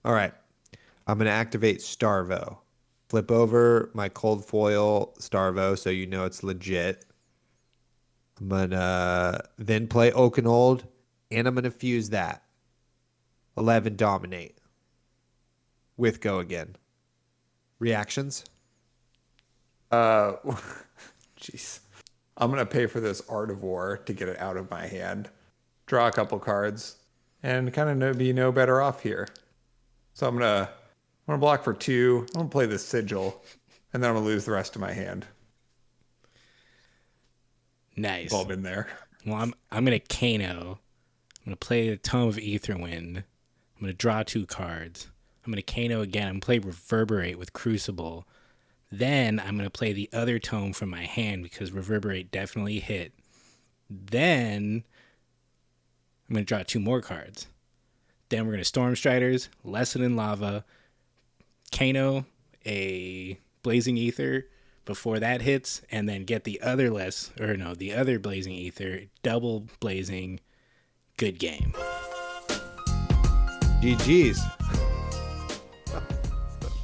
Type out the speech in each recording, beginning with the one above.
All right. I'm going to activate Starvo. Flip over my cold foil Starvo so you know it's legit. I'm going to then play Oakenold, and I'm going to fuse that. 11 Dominate with Go Again. Reactions? Uh, jeez. I'm gonna pay for this Art of War to get it out of my hand, draw a couple cards, and kind of be no better off here. So I'm gonna block for 2. I'm gonna play this Sigil, and then I'm gonna lose the rest of my hand. Nice. All in there. Well, I'm gonna Kaino. I'm gonna play the Tome of Aetherwind. I'm gonna draw 2 cards. I'm gonna Kaino again. I'm gonna play Reverberate with Crucible. Then I'm gonna play the other tome from my hand because Reverberate definitely hit. Then I'm gonna draw 2 more cards. Then we're gonna Storm Striders, Lesson in Lava, Kano, a Blazing Ether before that hits, and then get the other the other Blazing Ether, double Blazing. Good game. GG's.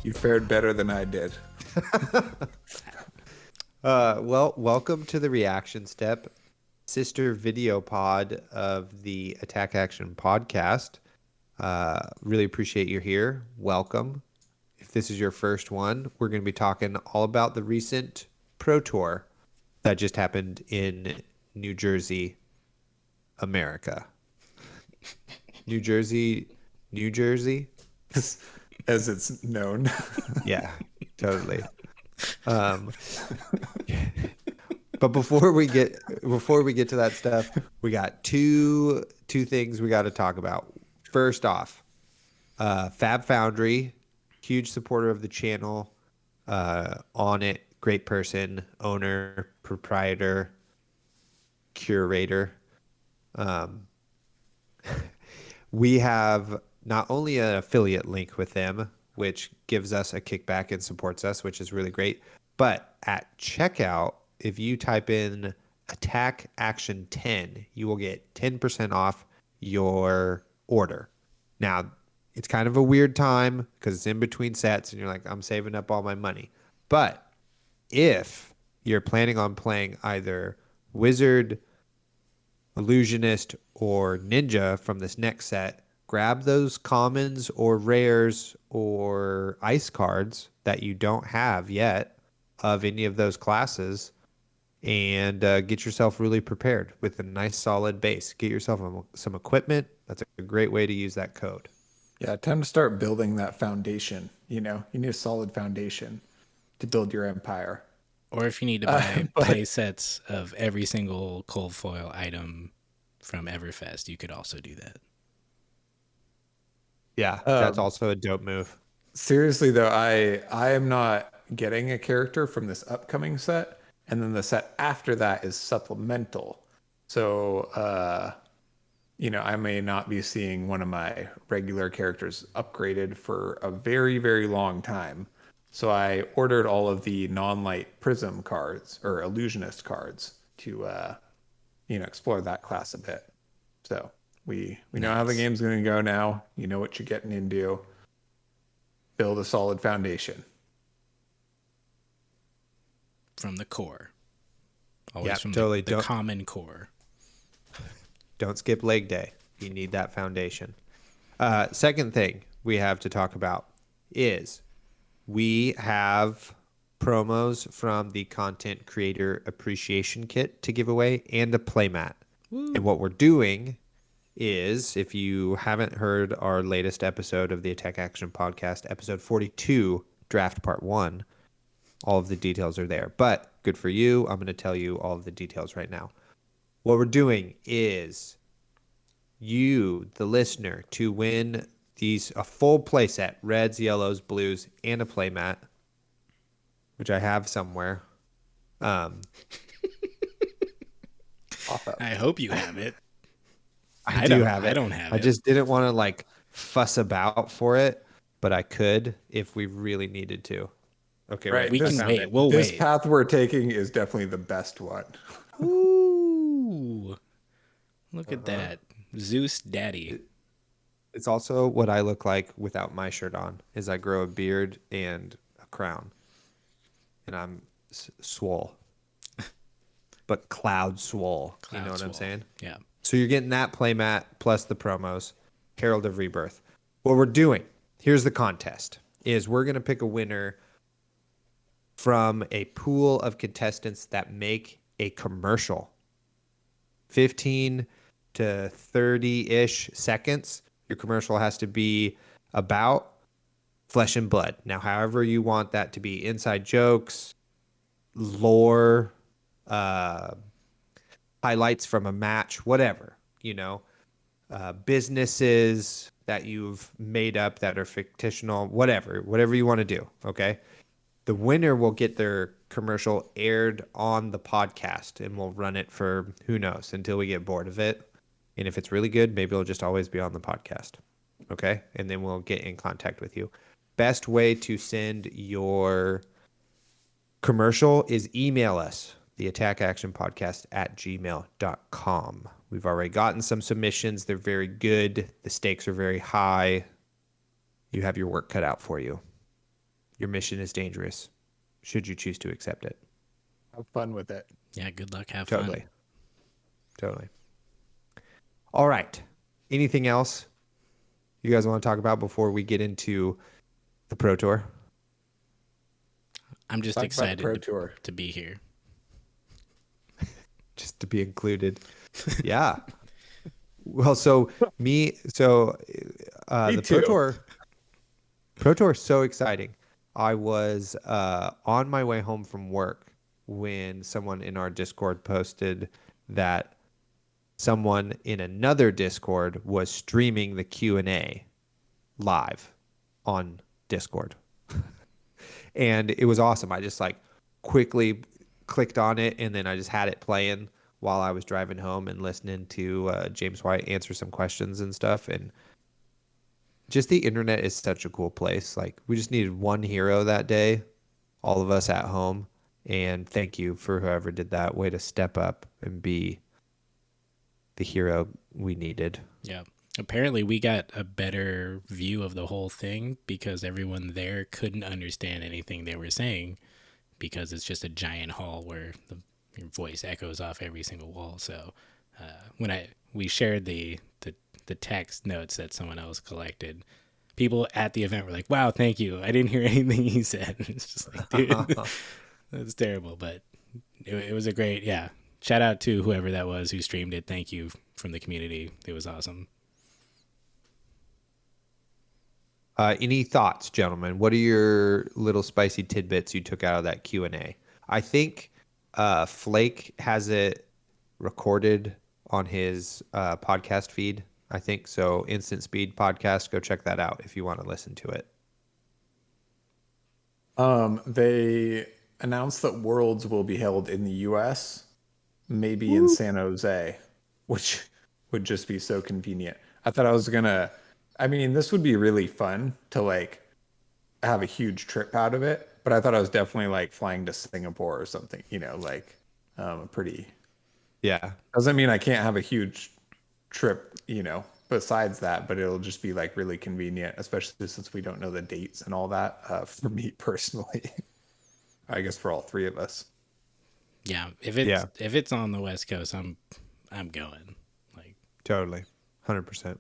You fared better than I did. Well, welcome to the reaction step, sister video pod of the Attack Action podcast. Really appreciate you here. Welcome. If this is your first one, we're going to be talking all about the recent Pro Tour that just happened in New Jersey, America. New Jersey, New Jersey. As it's known. Yeah, totally. But before we get to that stuff, we got two things we got to talk about. First off, Fab Foundry, huge supporter of the channel, on it, great person, owner, proprietor, curator. We have not only an affiliate link with them, which gives us a kickback and supports us, which is really great, but at checkout, if you type in Attack Action 10, you will get 10% off your order. Now, it's kind of a weird time because it's in between sets and you're like, I'm saving up all my money. But if you're planning on playing either Wizard, Illusionist, or Ninja from this next set, grab those commons or rares or ice cards that you don't have yet of any of those classes and get yourself really prepared with a nice solid base. Get yourself some equipment. That's a great way to use that code. Yeah, time to start building that foundation. You need a solid foundation to build your empire. Or if you need to buy But play sets of every single cold foil item from Everfest, you could also do that. Yeah, that's also a dope move. seriously though, I am not getting a character from this upcoming set, and then the set after that is supplemental. So I may not be seeing one of my regular characters upgraded for a very, very long time. So I ordered all of the non-light prism cards or illusionist cards to explore that class a bit. So we know how the Nice. game's going to go now. You know what you're getting into. Build a solid foundation. From the core. Always Yeah, from totally. the common core. Don't skip leg day. You need that foundation. Second thing we have to talk about is we have promos from the Content Creator Appreciation Kit to give away and a playmat. And what we're doing is, if you haven't heard our latest episode of the Attack Action Podcast, episode 42, Draft Part 1, all of the details are there. But good for you. I'm going to tell you all of the details right now. What we're doing is you, the listener, to win a full playset, reds, yellows, blues, and a playmat, which I have somewhere. I hope you have it. I do have it. I don't have I it. just didn't want to fuss about for it, but I could if we really needed to. Okay, Right. We can found wait. it. We'll This wait. path we're taking is definitely the best one. Ooh. Look at that. Zeus Daddy. It's also what I look like without my shirt on. Is I grow a beard and a crown, and I'm swole, but cloud swole. You know Cloud what I'm swole. saying? Yeah. So you're getting that playmat plus the promos, Herald of Rebirth. What we're doing, here's the contest, is we're going to pick a winner from a pool of contestants that make a commercial. 15 to 30-ish seconds. Your commercial has to be about flesh and blood. Now, however you want that to be, inside jokes, lore, highlights from a match, whatever, businesses that you've made up that are fictional, whatever you want to do. Okay. The winner will get their commercial aired on the podcast, and we'll run it for who knows until we get bored of it. And if it's really good, maybe it'll just always be on the podcast. Okay. And then we'll get in contact with you. Best way to send your commercial is email us, the attackactionpodcast@gmail.com. We've already gotten some submissions. They're very good. The stakes are very high. You have your work cut out for you. Your mission is dangerous, should you choose to accept it. Have fun with it. Yeah, good luck. Have Totally. fun. Totally. All right. Anything else you guys want to talk about before we get into the Pro Tour? I'm just Talk about the excited Pro Tour. to be here. Just to be included. Yeah. Well, so the Pro too. Tour is so exciting. I was on my way home from work when someone in our Discord posted that someone in another Discord was streaming the Q&A live on Discord. And it was awesome. I just quickly clicked on it, and then I just had it playing while I was driving home and listening to James White answer some questions and stuff. And just the internet is such a cool place. We just needed one hero that day, all of us at home. And thank you for whoever did that. Way to step up and be the hero we needed. Yeah. Apparently we got a better view of the whole thing because everyone there couldn't understand anything they were saying because it's just a giant hall where your voice echoes off every single wall. So when we shared the text notes that someone else collected, people at the event were like, wow, thank you. I didn't hear anything he said. It's just like, dude, that's terrible. But it was a great, yeah. Shout out to whoever that was who streamed it. Thank you from the community. It was awesome. Any thoughts, gentlemen? What are your little spicy tidbits you took out of that Q&A? I think Flake has it recorded on his podcast feed. I think so. Instant Speed Podcast. Go check that out if you want to listen to it. They announced that Worlds will be held in the U.S., maybe in San Jose, which would just be so convenient. I thought I was gonna. I mean, this would be really fun to have a huge trip out of it, but I thought I was definitely flying to Singapore or something. Pretty. Yeah. Doesn't mean I can't have a huge trip, besides that, but it'll just be really convenient, especially since we don't know the dates and all that. For me personally, I guess for all three of us. Yeah, if it's on the West Coast, I'm going. Totally, 100%.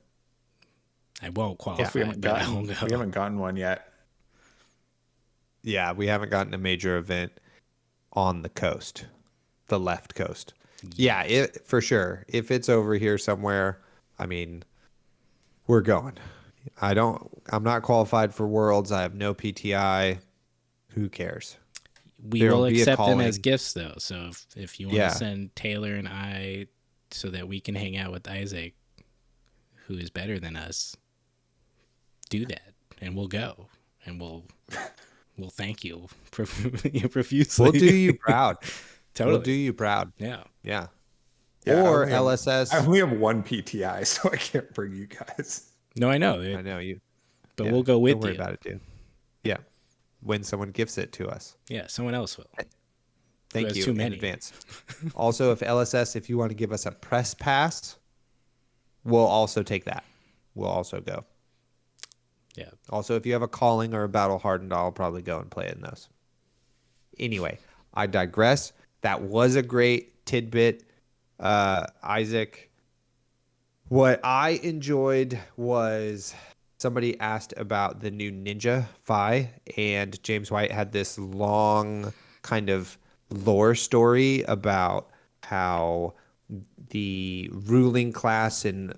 I won't qualify. We haven't but I will go. We haven't gotten one yet. Yeah, we haven't gotten a major event on the coast, the left coast. Yeah, for sure. If it's over here somewhere, I mean, we're going. I'm not qualified for Worlds. I have no PTI. Who cares? We will accept them as gifts, though. So if you want to send Taylor and I so that we can hang out with Isaac, who is better than us, do that, and we'll go, and we'll thank you profusely. We'll do you proud. Totally. We'll do you proud. Yeah. Or LSS. I only have one PTI, so I can't bring you guys. No, I know. I know you. But we'll go with you. Don't worry about it, dude. Yeah. When someone gifts it to us. Yeah, someone else will. Thank you in advance. Also, if LSS, if you want to give us a press pass, we'll also take that. will also go. Yeah. Also, if you have a calling or a battle hardened, I'll probably go and play in those. Anyway, I digress. That was a great tidbit, Isaac. What I enjoyed was somebody asked about the new Ninja Phi, and James White had this long kind of lore story about how the ruling class in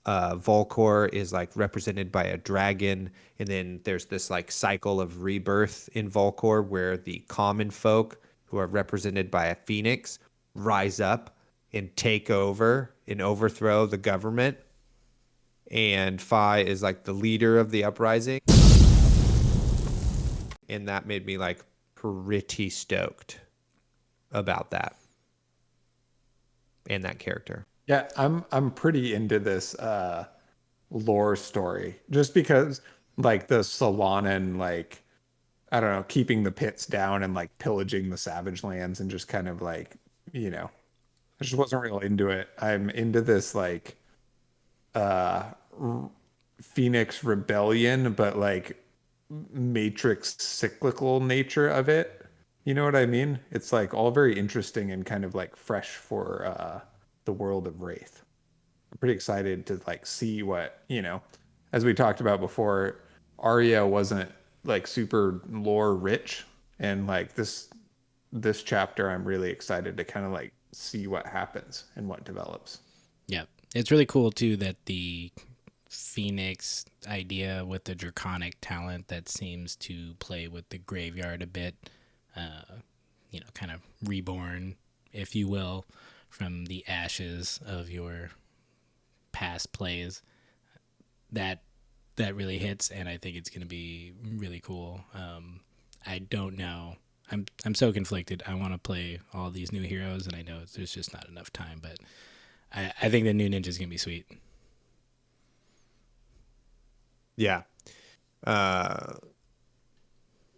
Volcor is like represented by a dragon, and then there's this like cycle of rebirth in Volcor where the common folk, who are represented by a phoenix, rise up and take over and overthrow the government. And Phi is like the leader of the uprising, and that made me like pretty stoked about that and that character. Yeah, I'm pretty into this lore story just because like the Solanan, like I don't know, keeping the pits down and like pillaging the savage lands and just kind of like, I just wasn't really into it. I'm into this like Phoenix Rebellion, but like Matrix cyclical nature of it. You know what I mean? It's like all very interesting and kind of like fresh for the world of Wraith. I'm pretty excited to like see what, as we talked about before, Arya wasn't like super lore rich, and like this chapter I'm really excited to kind of like see what happens and what develops. Yeah. It's really cool too that the Phoenix idea with the draconic talent that seems to play with the graveyard a bit, kind of reborn, if you will, from the ashes of your past plays. That really hits, and I think it's going to be really cool. I don't know. I'm so conflicted. I want to play all these new heroes, and I know there's just not enough time, but I think the new ninja is going to be sweet. Yeah.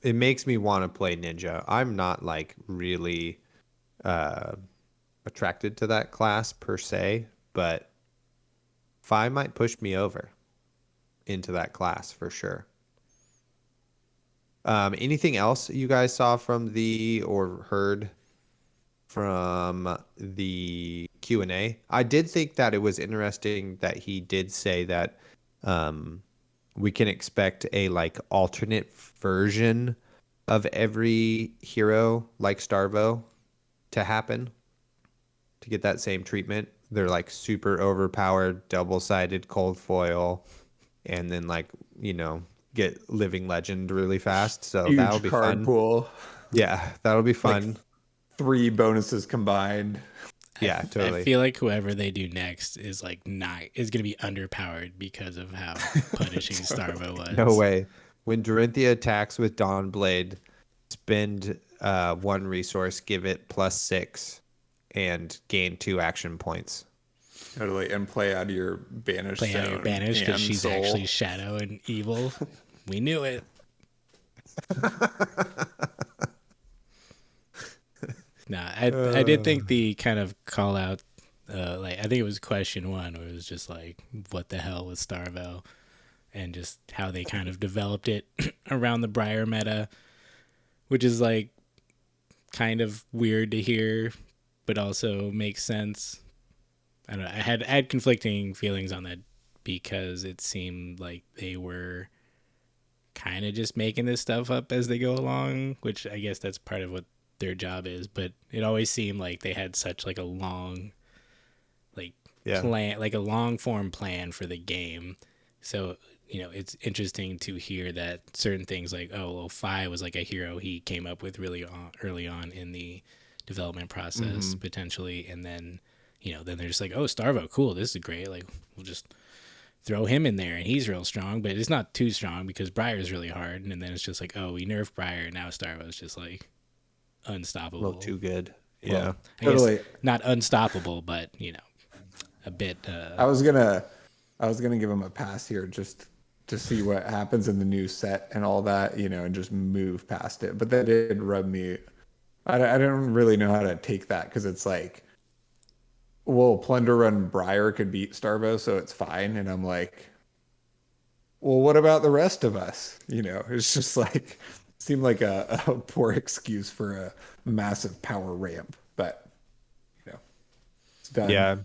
It makes me want to play ninja. I'm not like really attracted to that class per se, but Phi might push me over into that class for sure. Anything else you guys saw from or heard from the Q&A? I did think that it was interesting that he did say that we can expect a like alternate version of every hero like Starvo to happen, to get that same treatment. They're like super overpowered, double-sided cold foil, and then like, get living legend really fast. So that'll Huge be card fun. pool. Yeah, that'll be fun. Like 3 bonuses combined. Yeah, totally. I feel like whoever they do next is like is going to be underpowered because of how punishing Starvo was. No way. When Dorinthia attacks with Dawnblade, spend 1 resource, give it +6, and gain 2 action points. Totally, and play out of your banished Play out of your banished because she's soul. actually shadow and evil. We knew it. I did think the kind of call out, I think it was question 1, where it was just like, what the hell was Starvo? And just how they kind of developed it around the Briar meta, which is like kind of weird to hear, but also makes sense. I don't know. I had conflicting feelings on that because it seemed like they were kind of just making this stuff up as they go along, which I guess that's part of what their job is. But it always seemed like they had such like a long, plan, like a long form plan for the game. So it's interesting to hear that certain things like, Phi was like a hero he came up with really early on in the development process, potentially, and then. Then they're just like, Starvo, cool, this is great. Like, we'll just throw him in there, and he's real strong, but it's not too strong because Briar's really hard. And then it's just like, we nerfed Briar, and now Starvo's just like unstoppable. A little too good. Yeah, well, I totally. guess not unstoppable, but a bit. I was gonna give him a pass here just to see what happens in the new set and all that, and just move past it. But that did rub me. I don't really know how to take that because it's like. Well, Plunder Run Briar could beat Starvo, so it's fine. And I'm like, well, what about the rest of us? It's just like seemed like a poor excuse for a massive power ramp, but it's done. Yeah.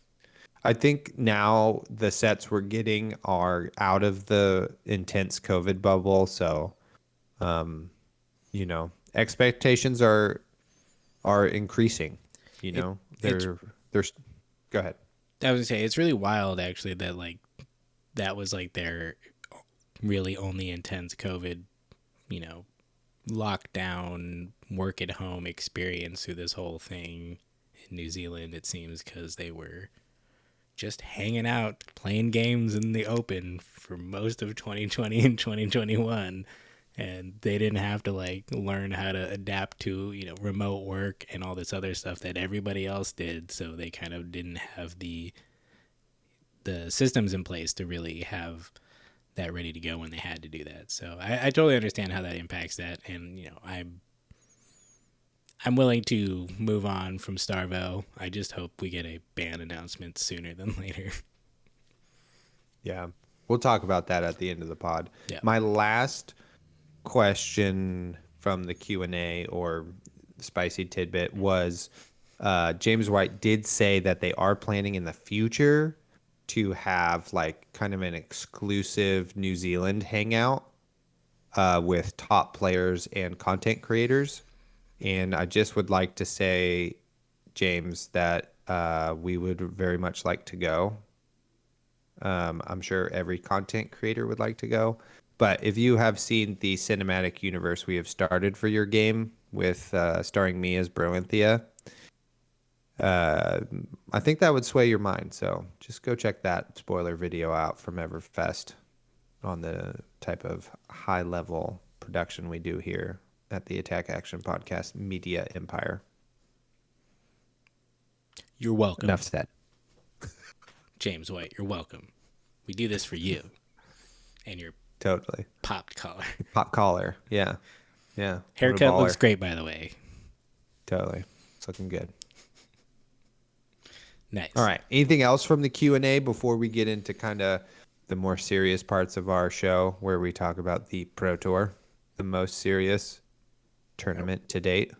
I think now the sets we're getting are out of the intense COVID bubble, so expectations are increasing. It's They're go ahead. I was gonna say it's really wild actually that like that was like their really only intense COVID, you know, lockdown, work at home experience through this whole thing in New Zealand. It seems because they were just hanging out, playing games in the open for most of 2020 and 2021. And they didn't have to like learn how to adapt to, remote work and all this other stuff that everybody else did. So they kind of didn't have the systems in place to really have that ready to go when they had to do that. So I totally understand how that impacts that. And, I'm willing to move on from Starvo. I just hope we get a ban announcement sooner than later. Yeah. We'll talk about that at the end of the pod. Yeah. My last question from the Q&A or spicy tidbit was James White did say that they are planning in the future to have like kind of an exclusive New Zealand hangout with top players and content creators. And I just would like to say, James, that we would very much like to go. I'm sure every content creator would like to go. But if you have seen the cinematic universe we have started for your game with starring me as Broanthea, I think that would sway your mind. So just go check that spoiler video out from Everfest on the type of high-level production we do here at the Attack Action Podcast Media Empire. You're welcome. Enough said. James White, you're welcome. We do this for you and your Totally. popped collar. Pop collar. Yeah. Yeah. Haircut looks great, by the way. Totally. It's looking good. Nice. All right. Anything else from the Q&A before we get into kind of the more serious parts of our show where we talk about the Pro Tour, the most serious tournament to date?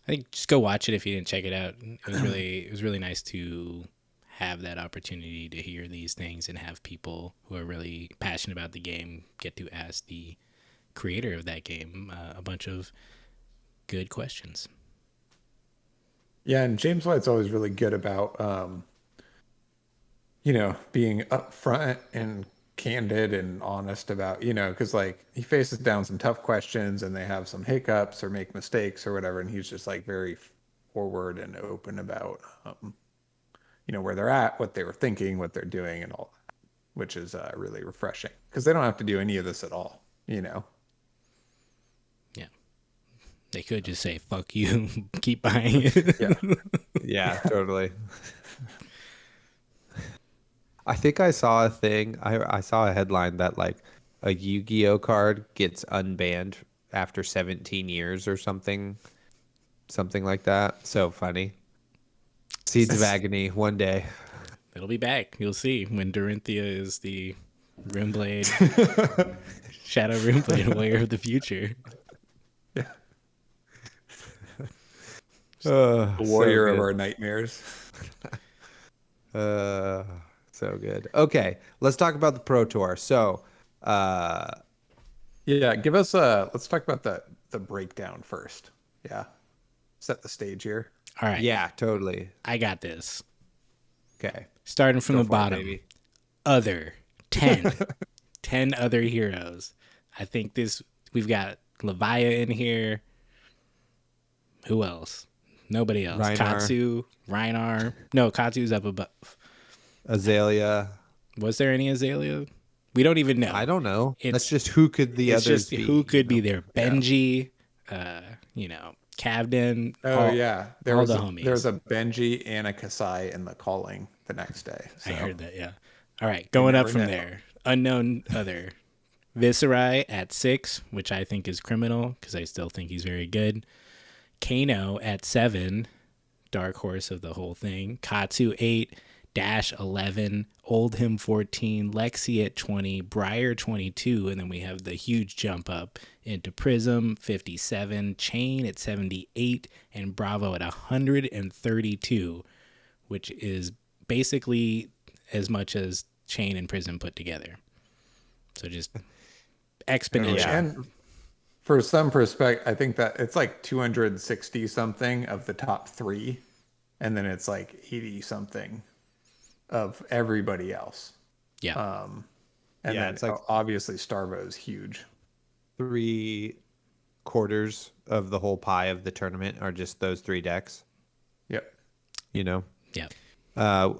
I think just go watch it if you didn't check it out. It was really nice to have that opportunity to hear these things and have people who are really passionate about the game get to ask the creator of that game a bunch of good questions. Yeah, and James White's always really good about, being upfront and candid and honest about, because like he faces down some tough questions and they have some hiccups or make mistakes or whatever, and he's just like very forward and open about, where they're at, what they were thinking, what they're doing, and all that, which is really refreshing because they don't have to do any of this at all, Yeah. They could just say, fuck you, keep buying it. Yeah. Yeah, totally. I think I saw a thing. I saw a headline that like a Yu-Gi-Oh card gets unbanned after 17 years or something like that. So funny. Seeds of Agony one day. It'll be back. You'll see when Dorinthia is the Runeblade, Shadow Runeblade Warrior of the future. Yeah. The The warrior of our nightmares. So good. Okay, let's talk about the Pro Tour. So, Yeah, give us let's talk about the breakdown first. Yeah. Set the stage here. All right. yeah, totally. I got this. Okay. Starting from Go the for it, bottom. baby. Other 10. 10 other heroes. I think we've got Leviah in here. Who else? Nobody else. Rhinar. Katsu, Rhinar. No, Katsu's up above. Azalea. Was there any Azalea? We don't even know. I don't know. It's- That's just who could the It's others just be. who could be there. Benji, Cavden. Oh yeah, there all was the a, homies. there was a Benji and a Kasai in the calling the next day. So. I heard that, yeah. All right, going up never from know. there. Unknown other. Viserai at 6, which I think is criminal because I still think he's very good. Kaino at 7, dark horse of the whole thing. Katsu 8, Dash 11, Oldham 14, Lexi at 20, Briar 22, and then we have the huge jump up into Prism 57, Chain at 78, and Bravo at 132, which is basically as much as Chain and Prism put together. So just exponential. And for some perspective, I think that it's like 260 something of the top 3, and then it's like 80 something of everybody else. Yeah. And Yeah, then it's like obviously Starvo is huge. 3/4 of the whole pie of the tournament are just those 3 decks. Yep. You know, Yeah.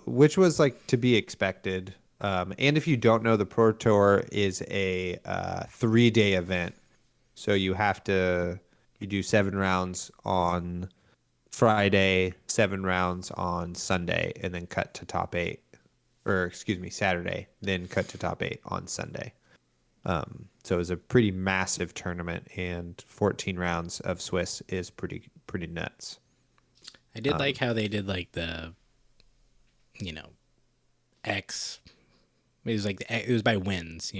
which was like to be expected. And if you don't know, the Pro Tour is a 3-day event, so you do 7 rounds on Friday, 7 rounds on Sunday, and then cut to top 8, or excuse me, Saturday, then cut to top 8 on Sunday. So it was a pretty massive tournament, and 14 rounds of Swiss is pretty nuts. I did like how they did like the, X. It was like it was by wins,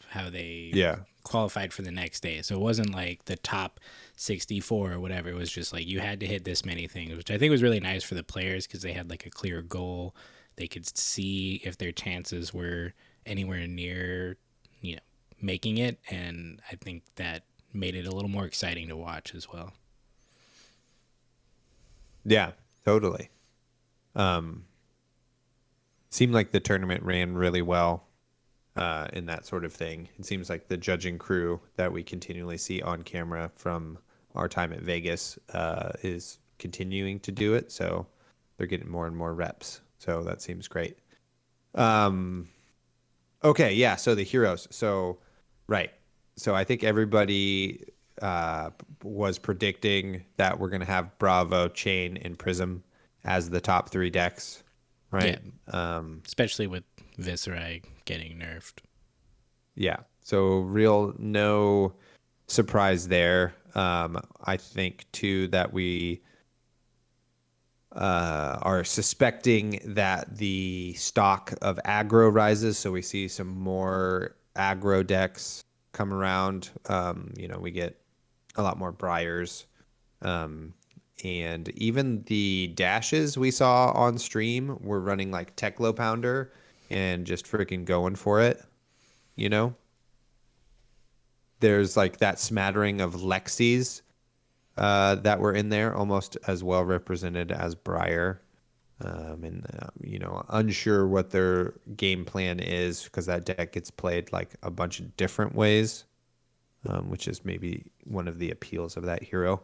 how they qualified for the next day. So it wasn't like the top 64 or whatever. It was just like you had to hit this many things, which I think was really nice for the players because they had like a clear goal. They could see if their chances were anywhere near, making it. And I think that made it a little more exciting to watch as well. Yeah, totally. Seemed like the tournament ran really well in that sort of thing. It seems like the judging crew that we continually see on camera from our time at Vegas is continuing to do it. So they're getting more and more reps. So that seems great. Okay, yeah. So the heroes. So, right. So I think everybody was predicting that we're going to have Bravo, Chain, and Prism as the top 3 decks. Right. Yeah. Especially with Viserai getting nerfed. Yeah. So no surprise there. I think too that we are suspecting that the stock of aggro rises. So we see some more aggro decks come around. We get a lot more Briars. And even the dashes we saw on stream were running like Teklo Pounder and just freaking going for it. There's like that smattering of Lexis that were in there, almost as well represented as Briar. Unsure what their game plan is because that deck gets played like a bunch of different ways, which is maybe one of the appeals of that hero.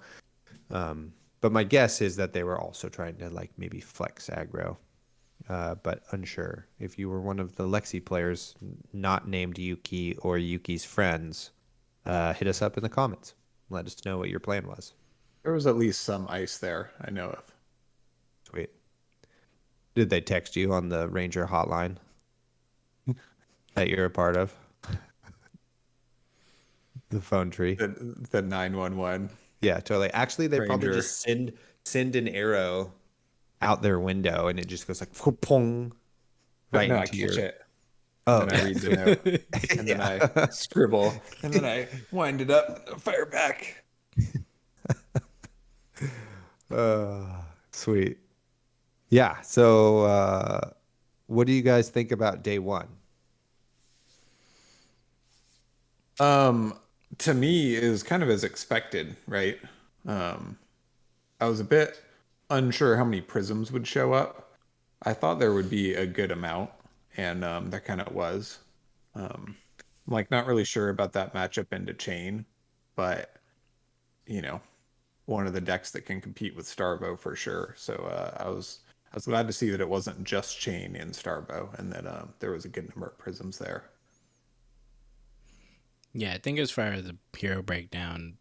But my guess is that they were also trying to like maybe flex aggro, but unsure. If you were one of the Lexi players not named Yuki or Yuki's friends, hit us up in the comments. Let us know what your plan was. There was at least some ice there, I know of. Sweet. Did they text you on the Ranger hotline that you're a part of? The phone tree. The 911. Yeah, totally. Actually, they probably Ranger. just send an arrow out their window, and it just goes like pong right No, I into catch your. it. Oh, And I read the note, and then I scribble, and then I wind it up, fire back. Sweet. Yeah. So, what do you guys think about day 1? To me, it was kind of as expected, right? I was a bit unsure how many prisms would show up. I thought there would be a good amount, and there kind of was. I'm like not really sure about that matchup into Chain, but one of the decks that can compete with Starvo for sure. So I was glad to see that it wasn't just Chain in Starvo, and that there was a good number of prisms there. Yeah, I think as far as the hero breakdown,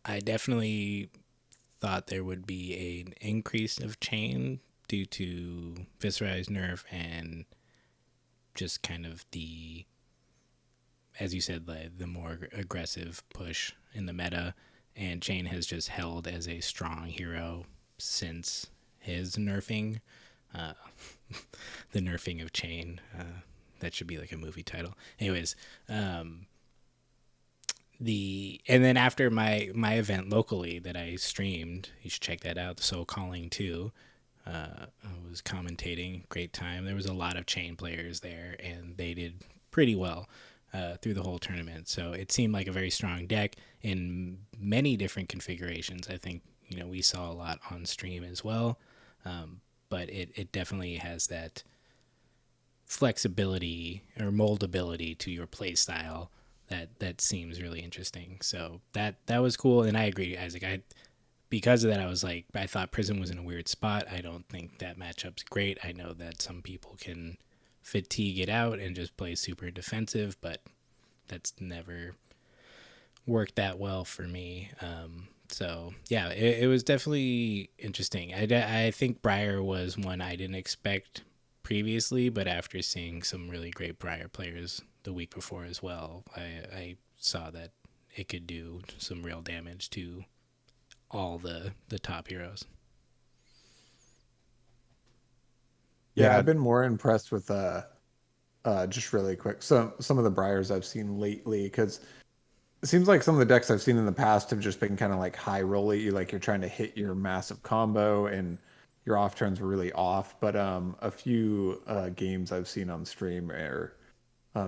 I definitely thought there would be an increase of Chain due to Viserai's nerf and just kind of the, as you said, the more aggressive push in the meta. And Chain has just held as a strong hero since his nerfing. the nerfing of chain. That should be like a movie title. Anyways, and then after my event locally that I streamed, you should check that out. The Soul Calling 2. I was commentating. Great time. There was a lot of chain players there, and they did pretty well through the whole tournament. So it seemed like a very strong deck in many different configurations. I think we saw a lot on stream as well, but it definitely has that flexibility or moldability to your play style that seems really interesting. So that was cool, and I agree, Isaac. Because of that, I was like, I thought Prism was in a weird spot. I don't think that matchup's great. I know that some people can fatigue it out and just play super defensive, but that's never worked that well for me. So yeah, it was definitely interesting. I think Briar was one I didn't expect previously, but after seeing some really great Briar players the week before as well, I saw that it could do some real damage to all the top heroes. Yeah, I've been more impressed with just really quick some of the Briars I've seen lately, because it seems like some of the decks I've seen in the past have just been kind of like high rolly. Like you're trying to hit your massive combo and your off turns were really off. But a few games I've seen on stream or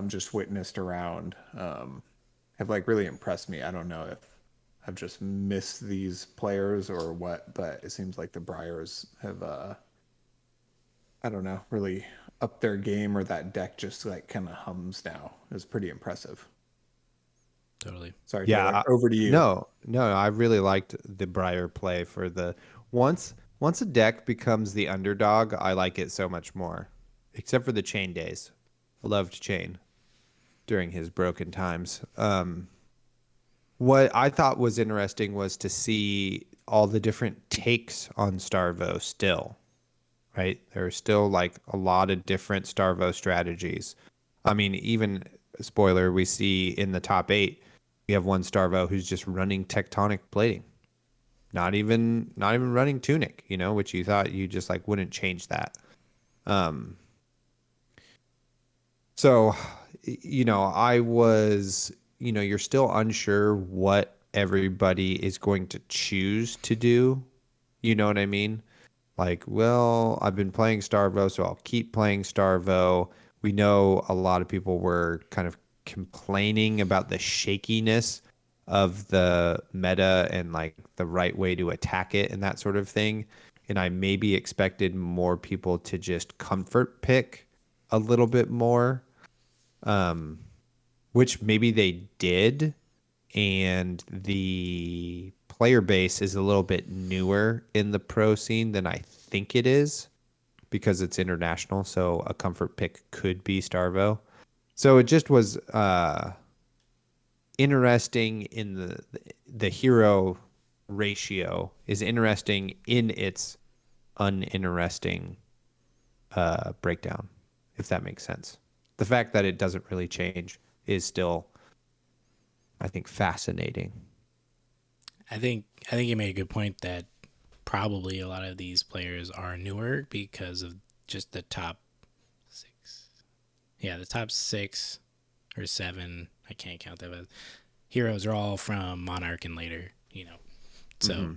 just witnessed around have like really impressed me. I don't know if I've just missed these players or what, but it seems like the Briars have I don't know, really upped their game, or that deck just like kind of hums now. It's pretty impressive. Totally. Sorry, Taylor, over to you. No, I really liked the Briar play for the once a deck becomes the underdog, I like it so much more. Except for the Chain days. I loved Chain during his broken times. What I thought was interesting was to see all the different takes on Starvo still, right? There are still like a lot of different Starvo strategies. I mean, even spoiler, we see in the top 8, we have one Starvo who's just running tectonic plating. Not even running Tunic, which you thought you just like wouldn't change that. So, I was, you're still unsure what everybody is going to choose to do. You know what I mean? Like, well, I've been playing Starvo, so I'll keep playing Starvo. We know a lot of people were kind of complaining about the shakiness of the meta and like the right way to attack it and that sort of thing. And I maybe expected more people to just comfort pick a little bit more, which maybe they did. And the player base is a little bit newer in the pro scene than I think it is because it's international. So a comfort pick could be Starvo. So it just was interesting in the hero ratio is interesting in its uninteresting breakdown, if that makes sense. The fact that it doesn't really change is still, I think, fascinating. I think you made a good point that probably a lot of these players are newer because of just the top 6. Yeah, the top 6 or 7, I can't count that, but heroes are all from Monarch and later, So,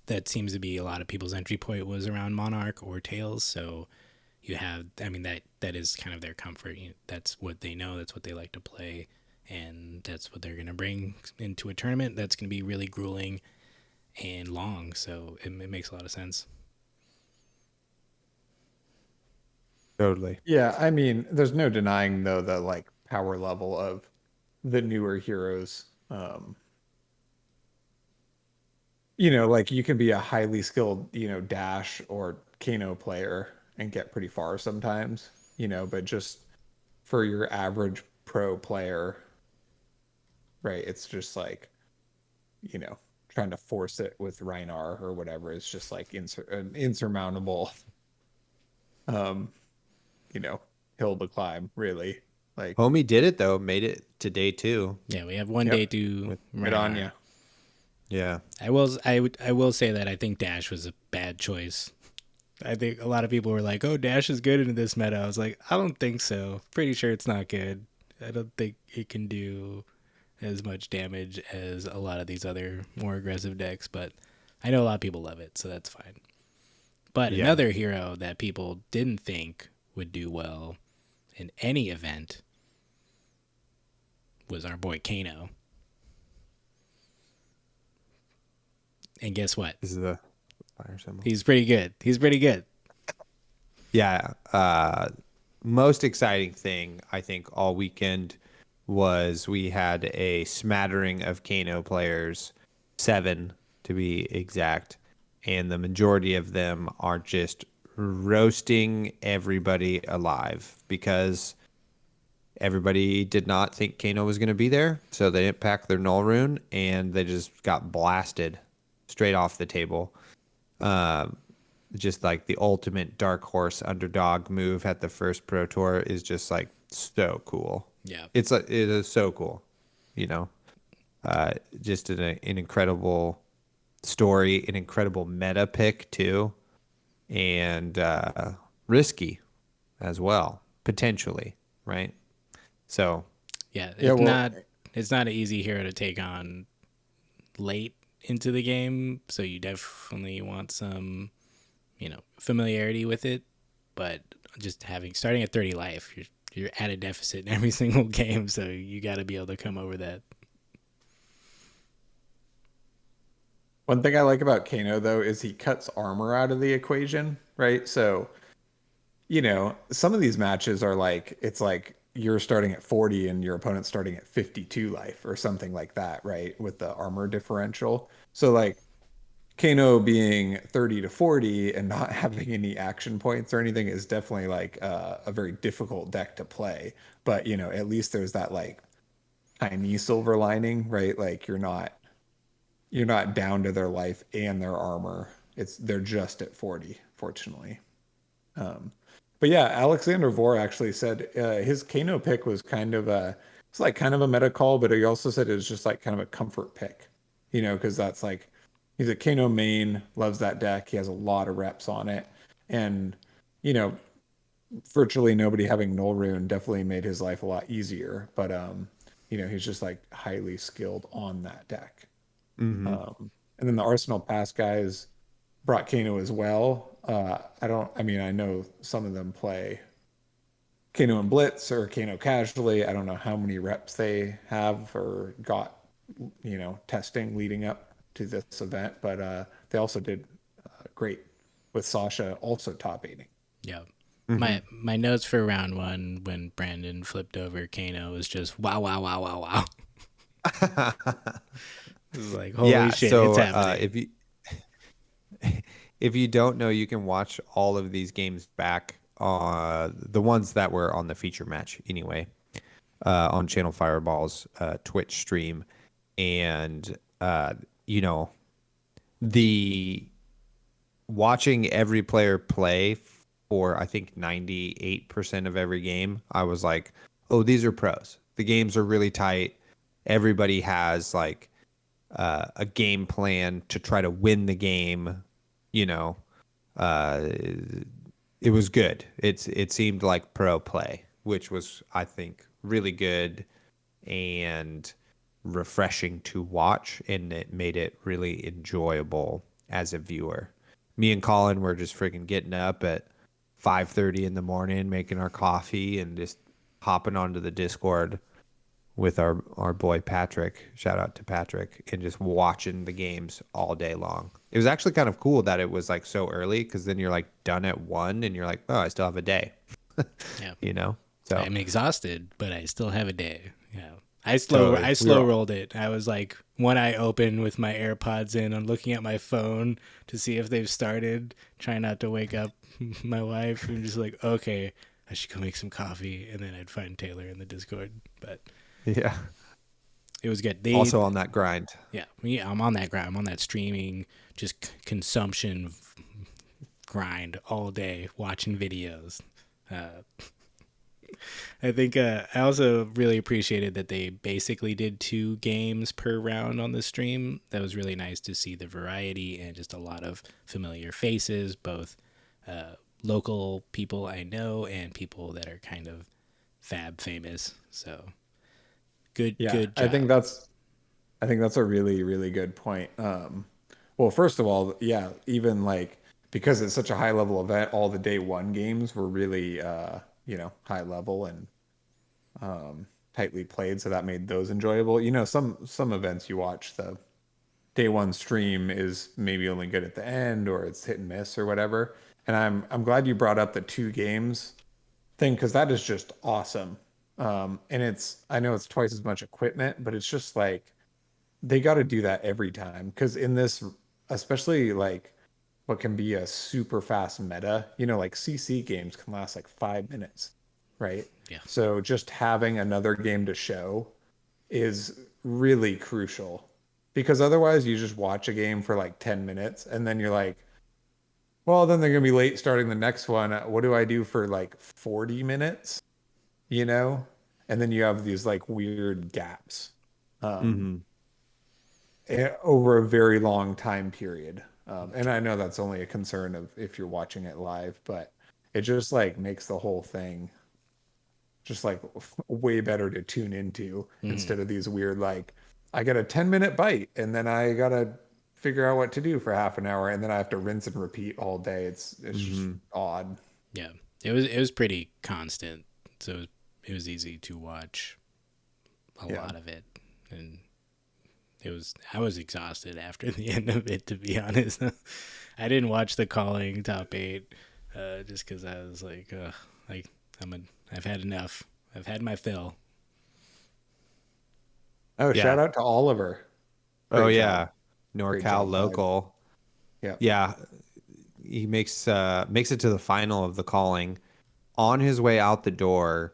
that seems to be a lot of people's entry point was around Monarch or Tails. So you have, that is kind of their comfort. That's what they know. That's what they like to play. And that's what they're going to bring into a tournament. That's going to be really grueling and long. So it makes a lot of sense. Totally. Yeah, there's no denying though the like power level of the newer heroes. Like you can be a highly skilled, Dash or Kaino player and get pretty far sometimes, but just for your average pro player, right, it's just like, trying to force it with Reinar or whatever. It's just like an insurmountable, hill to climb, really. Like Homie did it though, made it to day 2. Yeah, we have one day to right on you. Yeah. I will say that I think Dash was a bad choice I think a lot of people were like, "Oh, Dash is good in this meta." I was like, "I don't think so. Pretty sure it's not good. I don't think it can do as much damage as a lot of these other more aggressive decks, but I know a lot of people love it, so that's fine." But Yeah. another hero that people didn't think would do well in any event was our boy Kaino. And guess what? This is the fire symbol. He's pretty good. He's pretty good. Yeah. Most exciting thing, I think, all weekend was we had a smattering of Kano players, 7 to be exact, and the majority of them are just roasting everybody alive because everybody did not think Kano was going to be there, so they didn't pack their null rune, and they just got blasted straight off the table. Just like the ultimate dark horse underdog move at the first Pro Tour is just like so cool. Yeah. It is so cool, you know. Just an incredible story, an incredible meta pick too, and risky as well potentially, right? So Yeah, Yeah, well, it's not an easy hero to take on late into the game, so you definitely want some, familiarity with it. But just starting at 30 life, you're at a deficit in every single game, so you got to be able to come over that. one thing I like about Kano though is he cuts armor out of the equation, right? So, some of these matches are like it's like you're starting at 40 and your opponent's starting at 52 life or something like that, right? With the armor differential. So like Kano being 30 to 40 and not having any action points or anything is definitely like a very difficult deck to play. But, at least there's that like tiny silver lining, right? Like you're not down to their life and their armor. They're just at 40, fortunately. But yeah, Alexander Vor actually said his Kano pick was it's like kind of a meta call, but he also said it was just like kind of a comfort pick, because that's like he's a Kano main, loves that deck. He has a lot of reps on it, and you know, virtually nobody having Null Rune definitely made his life a lot easier. But he's just like highly skilled on that deck. mhm. And then the Arsenal Pass guys brought Kano as well. I know some of them play Kano and Blitz or Kano casually. I don't know how many reps they have or got, testing leading up to this event, but they also did great with Sasha also top 8ing. Yeah. My notes for round 1 when Brandon flipped over Kano was just wow, wow, wow, wow, wow. It was like, holy shit, so it's happening. if you don't know, you can watch all of these games back, the ones that were on the feature match anyway, on Channel Fireball's Twitch stream, and the watching every player play for I think 98% of every game, I was like, oh, these are pros. The games are really tight. Everybody has like a game plan to try to win the game. Uh, it was good. It seemed like pro play, which was, I think, really good and refreshing to watch, and it made it really enjoyable as a viewer. Me and Colin were just freaking getting up at 5:30 in the morning, making our coffee, and just hopping onto the Discord with our boy Patrick. Shout out to Patrick, and just watching the games all day long. It was actually kind of cool that it was like so early, because then you're like done at 1 and you're like, oh, I still have a day. Yeah. So I'm exhausted, but I still have a day. Yeah. I Totally. slow rolled it. I was like one eye open with my AirPods in. I'm looking at my phone to see if they've started. Trying not to wake up my wife. And just like, okay, I should go make some coffee, and then I'd find Taylor in the Discord. But yeah, it was good. also on that grind. Yeah, I'm on that grind. I'm on that streaming, just consumption grind all day, watching videos. I think I also really appreciated that they basically did 2 games per round on the stream. That was really nice to see the variety and just a lot of familiar faces, both local people I know and people that are kind of Fab famous. So good Yeah, job. I think that's a really, really good point. Well, first of all, yeah, even like because it's such a high level event, all the day one games were really, high level and tightly played, so that made those enjoyable. Some events you watch, the day one stream is maybe only good at the end, or it's hit and miss or whatever. And I'm glad you brought up the 2 games thing because that is just awesome. And I know it's twice as much equipment, but it's just like they got to do that every time because in this, especially like what can be a super fast meta, like CC games can last like 5 minutes, right? Yeah. So just having another game to show is really crucial because otherwise you just watch a game for like 10 minutes and then you're like, well, then they're going to be late starting the next one. What do I do for like 40 minutes? You know? And then you have these like weird gaps. Mm-hmm. Over a very long time period. And I know that's only a concern of if you're watching it live, but it just like makes the whole thing just like way better to tune into instead of these weird like I get a 10-minute bite and then I gotta figure out what to do for half an hour and then I have to rinse and repeat all day. It's just Mm-hmm. odd. Yeah. It was pretty constant. So it was easy to watch a lot of it. And I was exhausted after the end of it, to be honest. I didn't watch the calling top 8 just because I was like I've had enough. I've had my fill. Oh, Yeah. shout out to Oliver. Oh Great yeah, job. Great NorCal job, bud. local. Yeah. Yeah, he makes it to the final of the calling. On his way out the door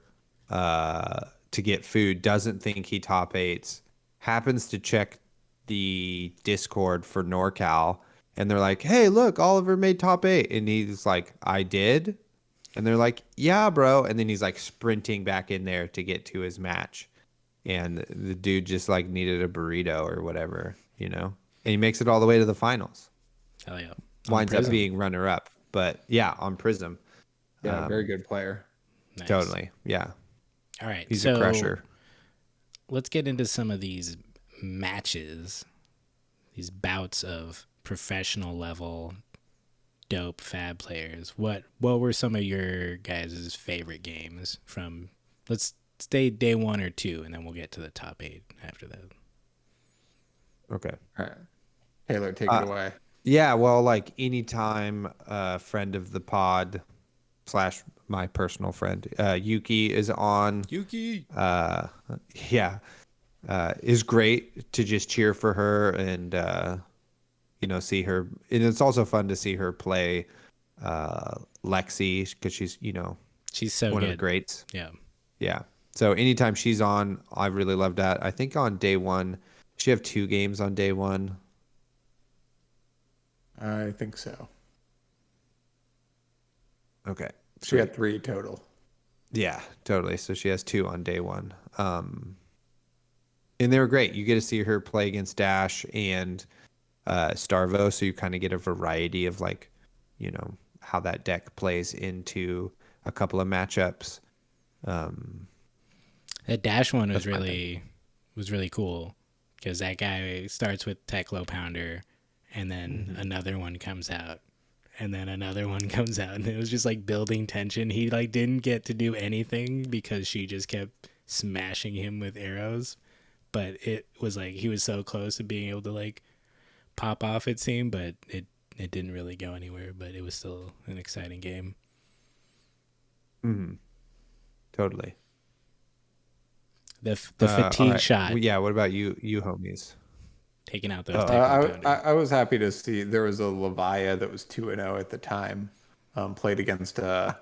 to get food, doesn't think he top eights. Happens to check the Discord for NorCal, and they're like, "Hey, look, Oliver made top 8," and he's like, "I did," and they're like, "Yeah, bro," and then he's like sprinting back in there to get to his match, and the dude just like needed a burrito or whatever, and he makes it all the way to the finals. Hell yeah. Winds up Prism. being runner up, but yeah, on Prism. Yeah, very good player. Nice. Totally. Yeah. All right. He's so a crusher. let's get into some of these matches, these bouts of professional level dope Fab players. What were some of your guys' favorite games from? Let's stay day 1 or 2, and then we'll get to the top 8 after that. Okay. All right. Taylor, take it away. Yeah, well, like anytime a friend of the pod / my personal friend, Yuki is on. Yuki. Yeah. Is great to just cheer for her and see her. And it's also fun to see her play Lexi because she's She's so one good. of the greats. Yeah. Yeah. So anytime she's on, I really love that. I think on day 1, she have 2 games on day 1. I think so. Okay. She had 3 total. Yeah, totally. So she has 2 on day 1. And they were great. You get to see her play against Dash and Starvo, so you kind of get a variety of like, how that deck plays into a couple of matchups. That Dash one was really cool because that guy starts with Teklo Pounder, and then another one comes out, and then another one comes out, and it was just like building tension. He like didn't get to do anything because she just kept smashing him with arrows, but it was like he was so close to being able to like pop off, it seemed, but it didn't really go anywhere. But it was still an exciting game. Totally. The fatigue right. shot. Well, yeah. What about you homies? Taking out those Teklo Pounder. I was happy to see there was a Levia that was 2-0 at the time, played against a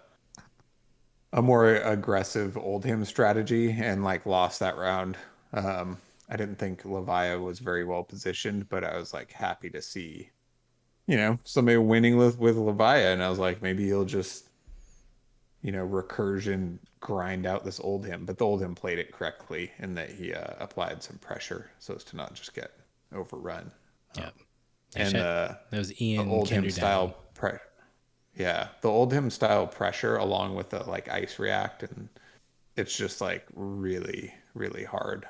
more aggressive Oldhim strategy and like lost that round. I didn't think Levia was very well positioned, but I was like happy to see, somebody winning with Levia, and I was like maybe he'll just recursion grind out this Oldhim, but the Oldhim played it correctly in that he applied some pressure so as to not just get overrun. Yeah. And that was Ian Oldhim Kinderdown. style pressure. Yeah, the Oldhim style pressure along with the like ice react, and it's just like really, really hard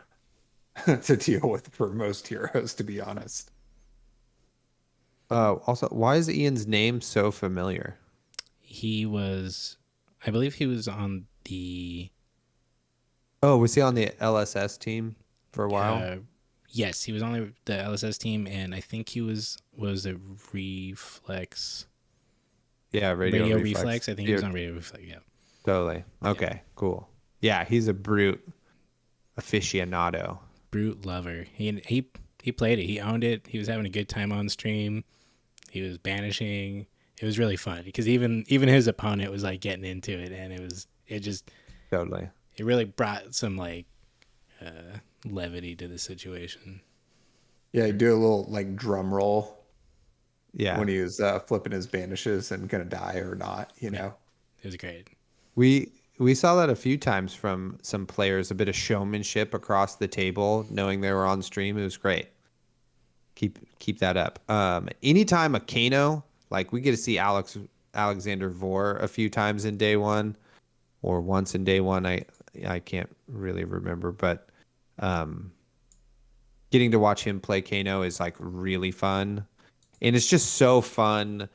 to deal with for most heroes, to be honest. Also, why is Ian's name so familiar? He was, I believe he was on the, Oh, was he on the LSS team for a while? uh, yes, he was on the LSS team, and I think he was it Reflex, Yeah, Radio Radio Reflex. Reflex? I think he Yeah, was on Radio Reflex, yeah. totally. Yeah. Okay, cool. Yeah, he's a brute aficionado. Brute lover. He played it. He owned it. He was having a good time on stream. He was banishing. It was really fun because even his opponent was like getting into it, and Totally. it really brought some like levity to the situation. Yeah, you do a little like drum roll Yeah. when he was flipping his banishes and gonna die or not, you Yeah, know. it was great. We saw that a few times from some players, a bit of showmanship across the table, knowing they were on stream. It was great. Keep that up. Anytime a Kaino, like we get to see Alexander Vor a few times in day one, or once in day one. I can't really remember, but um, getting to watch him play Kaino is like really fun, and it's just so fun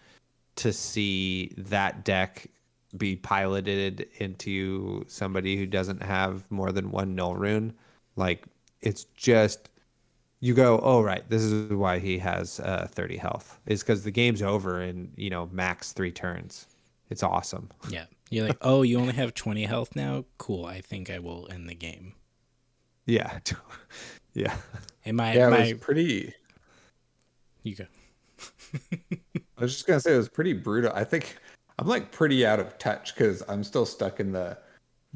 to see that deck be piloted into somebody who doesn't have more than one null rune. Like it's just you go, oh right, this is why he has 30 health. It's because the game's over in max 3 turns. It's awesome. Yeah, you're like, oh, you only have 20 health now. Cool. I think I will end the game. Yeah, yeah, And my Yeah, it my was pretty. you go. I was just gonna say it was pretty brutal. I think I'm like pretty out of touch because I'm still stuck in the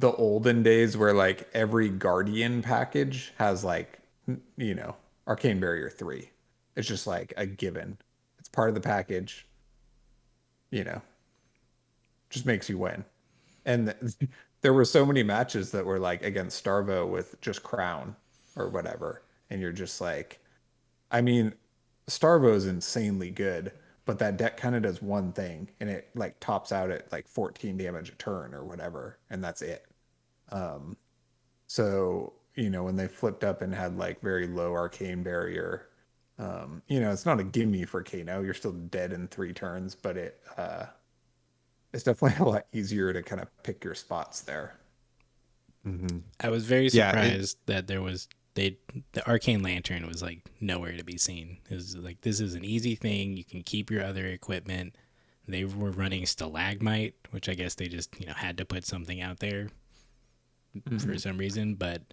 olden days where like every Guardian package has like Arcane Barrier 3. It's just like a given. It's part of the package, you know, just makes you win. And there were so many matches that were like against Starvo with just Crown or whatever. And you're just like, I mean, Starvo is insanely good, but that deck kind of does one thing and it like tops out at like 14 damage a turn or whatever, and that's it. So, when they flipped up and had like very low arcane barrier, it's not a gimme for Kano. You're still dead in 3 turns, but it's definitely a lot easier to kind of pick your spots there. I was very yeah. surprised that the arcane lantern was like nowhere to be seen. It was like, this is an easy thing. You can keep your other equipment. They were running stalagmite, which I guess they just had to put something out there for some reason. But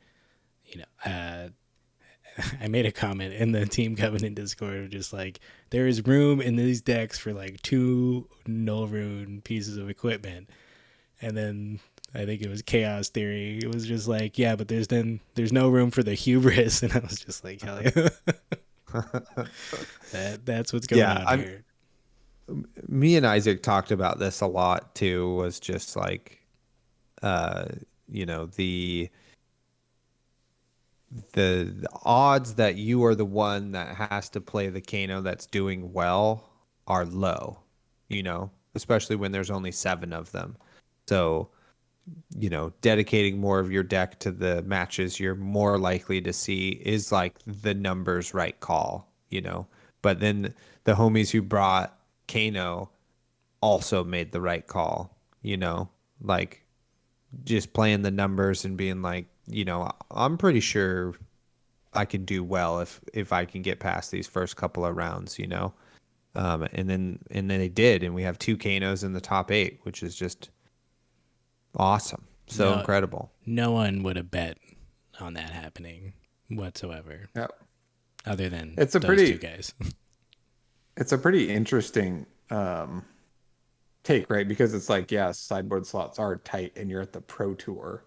I made a comment in the Team Covenant Discord, just like, there is room in these decks for like 2 null rune pieces of equipment, and then I think it was Chaos Theory. It was just like, yeah, but there's no room for the hubris, and I was just like, hell yeah, that's what's going on here. Me and Isaac talked about this a lot too. Was just like, the odds that you are the one that has to play the Kano that's doing well are low, especially when there's only 7 of them. So, dedicating more of your deck to the matches you're more likely to see is like the numbers right call, But then the homies who brought Kano also made the right call, Like just playing the numbers and being like, I'm pretty sure I can do well if I can get past these first couple of rounds, and then they did, and we have 2 Kanos in the top 8, which is just awesome, so incredible. No one would have bet on that happening whatsoever. Yep. Other than those 2 guys. It's a pretty interesting take, right? Because it's like, yeah, sideboard slots are tight and you're at the Pro Tour,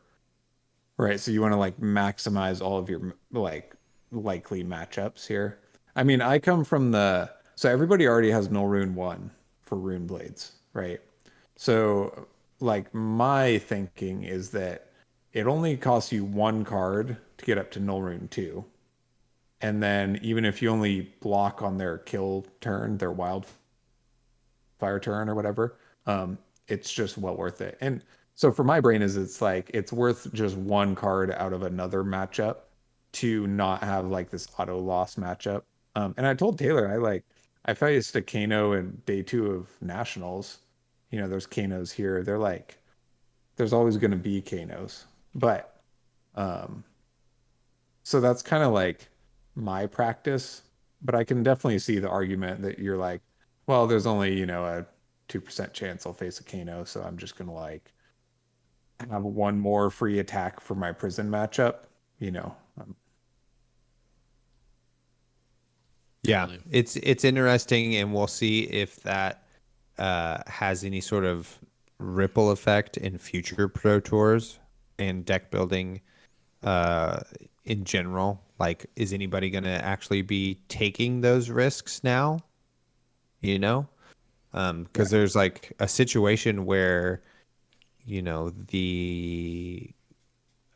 right? So you want to like maximize all of your like likely matchups here. I mean, I come from so everybody already has Null Rune 1 for Rune Blades, right? So like my thinking is that it only costs you 1 card to get up to Null Rune 2. And then even if you only block on their kill turn, their wildfire turn or whatever, It's just well worth it. And so for my brain is it's like it's worth just one card out of another matchup to not have like this auto loss matchup. And I told Taylor I faced a Kano in day 2 of nationals. You know, there's Kanos here. They're like there's always going to be Kanos, but um, so that's kind of like my practice. But I can definitely see the argument that you're like, well, there's only a 2% chance I'll face a Kano, so I'm just gonna like have one more free attack for my prison matchup. You know, Yeah, Totally. it's interesting, and we'll see if that has any sort of ripple effect in future pro tours and deck building uh, in general. Like, is anybody going to actually be taking those risks now? You know, yeah, because there's like a situation where the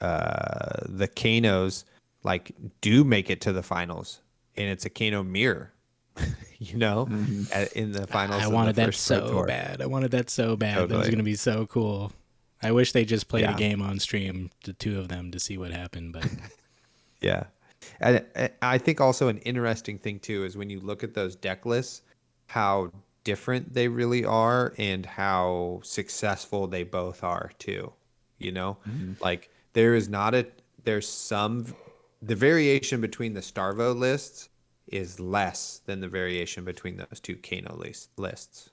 Kanos like do make it to the finals, and it's a Kano mirror, hmm in the I finals of the wanted that first pro so tour. bad. I wanted that so bad. That was Totally. gonna be so cool. I wish they just played a Yeah. game on stream, the two of them, to see what happened. But Yeah. And I think also an interesting thing too is when you look at those deck lists, how different they really are and how successful they both are too. You know, hmm like there is not a there's some the variation between the Starvo lists is less than the variation between those two Kano lists.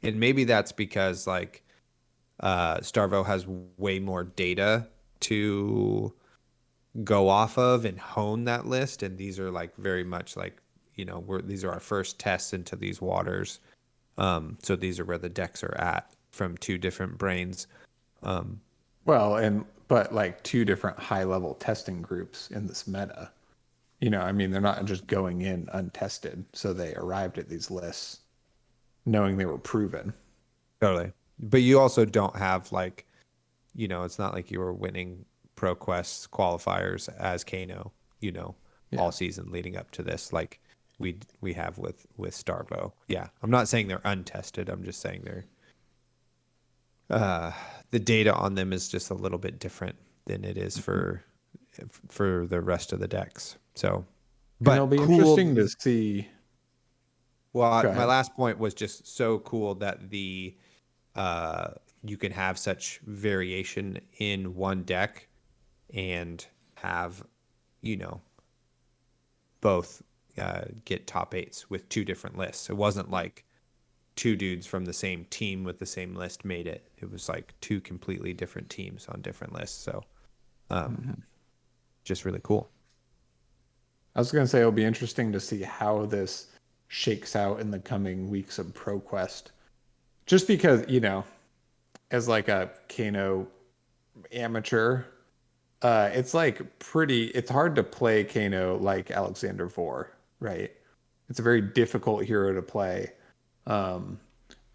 And maybe that's because like Starvo has way more data to go off of and hone that list, and these are like very much like these are our first tests into these waters, so these are where the decks are at from two different brains. Well, and but like two different high level testing groups in this meta. You know, I mean, they're not just going in untested, so they arrived at these lists knowing they were proven. Totally. But you also don't have like it's not like you were winning Proquest qualifiers as Kano, Yeah. all season leading up to this like we have with Starvo. Yeah, I'm not saying they're untested, I'm just saying they're uh, the data on them is just a little bit different than it is for the rest of the decks. So, And it'll but be cool. interesting to see. Well, Go my ahead. last point was just so cool that the uh, you can have such variation in one deck and have you know both get top eights with two different lists. It wasn't like two dudes from the same team with the same list made it. It was like two completely different teams on different lists. So Mhm. just really cool. I was going to say it'll be interesting to see how this shakes out in the coming weeks of ProQuest. Just because, as like a Kano amateur, it's like it's hard to play Kano like Alexander Vor, right? It's a very difficult hero to play. Um,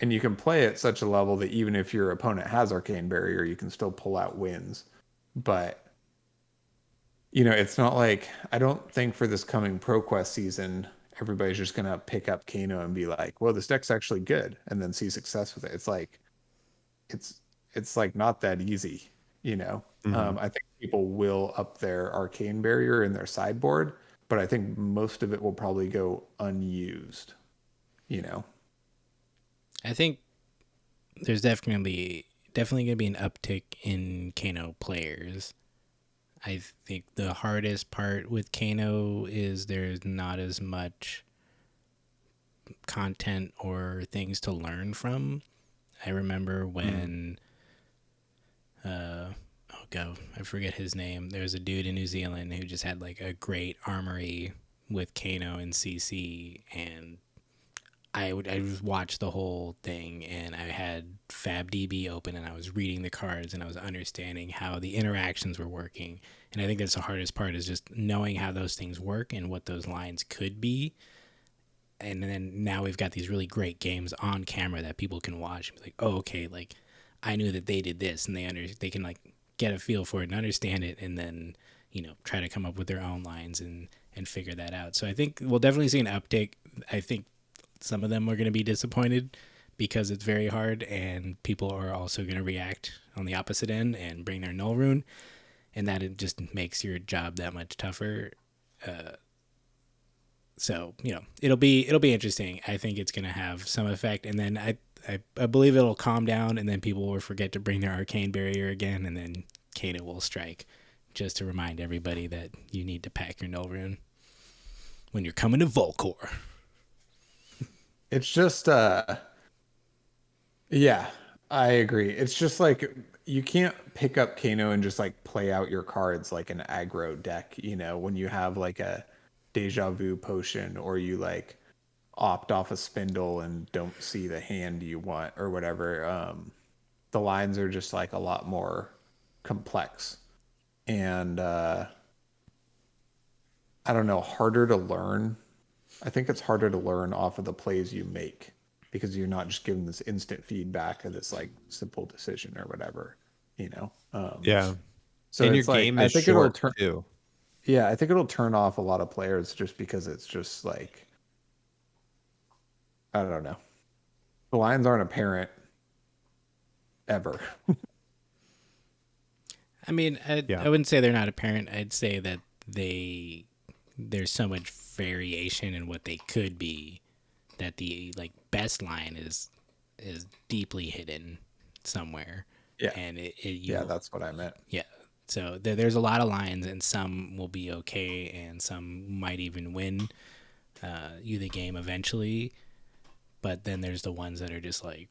and you can play at such a level that even if your opponent has Arcane Barrier, you can still pull out wins. But it's not like I don't think for this coming ProQuest season, everybody's just gonna pick up Kano and be like, "Well, this deck's actually good," and then see success with it. It's it's like not that easy, you know. Hmm. I think people will up their Arcane Barrier in their sideboard, but I think most of it will probably go unused. You know. I think there's definitely gonna be an uptick in Kano players. I think the hardest part with Kano is there's not as much content or things to learn from. I remember Mm. when oh go, I forget his name. There was a dude in New Zealand who just had like a great armory with Kano and CC, and I just watched the whole thing, and I had FabDB open and I was reading the cards and I was understanding how the interactions were working. And I think that's the hardest part, is just knowing how those things work and what those lines could be. And then now we've got these really great games on camera that people can watch and be like, oh, okay, like I knew that they did this, and they can like get a feel for it and understand it, and then try to come up with their own lines and figure that out. So I think we'll definitely see an uptake. I think some of them are going to be disappointed because it's very hard, and people are also going to react on the opposite end and bring their null rune, and that it just makes your job that much tougher. So it'll be interesting. I think it's going to have some effect, and then I believe it'll calm down, and then people will forget to bring their arcane barrier again, and then Kaino will strike, just to remind everybody that you need to pack your null rune when you're coming to Volcor. It's just yeah, I agree. It's just like you can't pick up Kano and just like play out your cards like an aggro deck, when you have like a deja vu potion, or you like opt off a spindle and don't see the hand you want or whatever. The lines are just like a lot more complex, and I don't know, harder to learn. I think it's harder to learn off of the plays you make, because you're not just given this instant feedback of this like simple decision or whatever. Yeah. So and it's your like, game I is think it'll short turn. too. Yeah, I think it'll turn off a lot of players just because it's just like, I don't know. The lines aren't apparent ever. I mean, I wouldn't say they're not apparent. I'd say that there's so much variation in what they could be, that the like best line is deeply hidden somewhere. Yeah. And Yeah, that's what I meant. Yeah. So there's a lot of lines, and some will be okay, and some might even win you the game eventually. But then there's the ones that are just like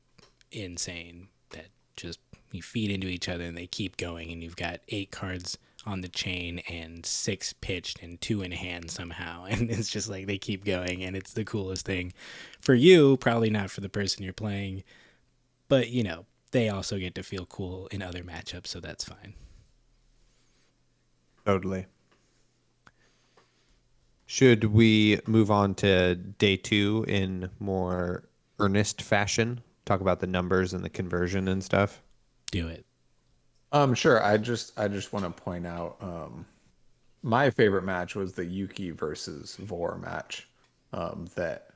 insane, that just you feed into each other and they keep going, and you've got 8 cards on the chain and 6 pitched and 2 in hand somehow, and it's just like they keep going, and it's the coolest thing for you, probably not for the person you're playing, but they also get to feel cool in other matchups, so that's fine. Totally. Should we move on to day 2 in more earnest fashion? Talk about the numbers and the conversion and stuff. Do it. Sure. I just want to point out, my favorite match was the Yuki versus Vor match. That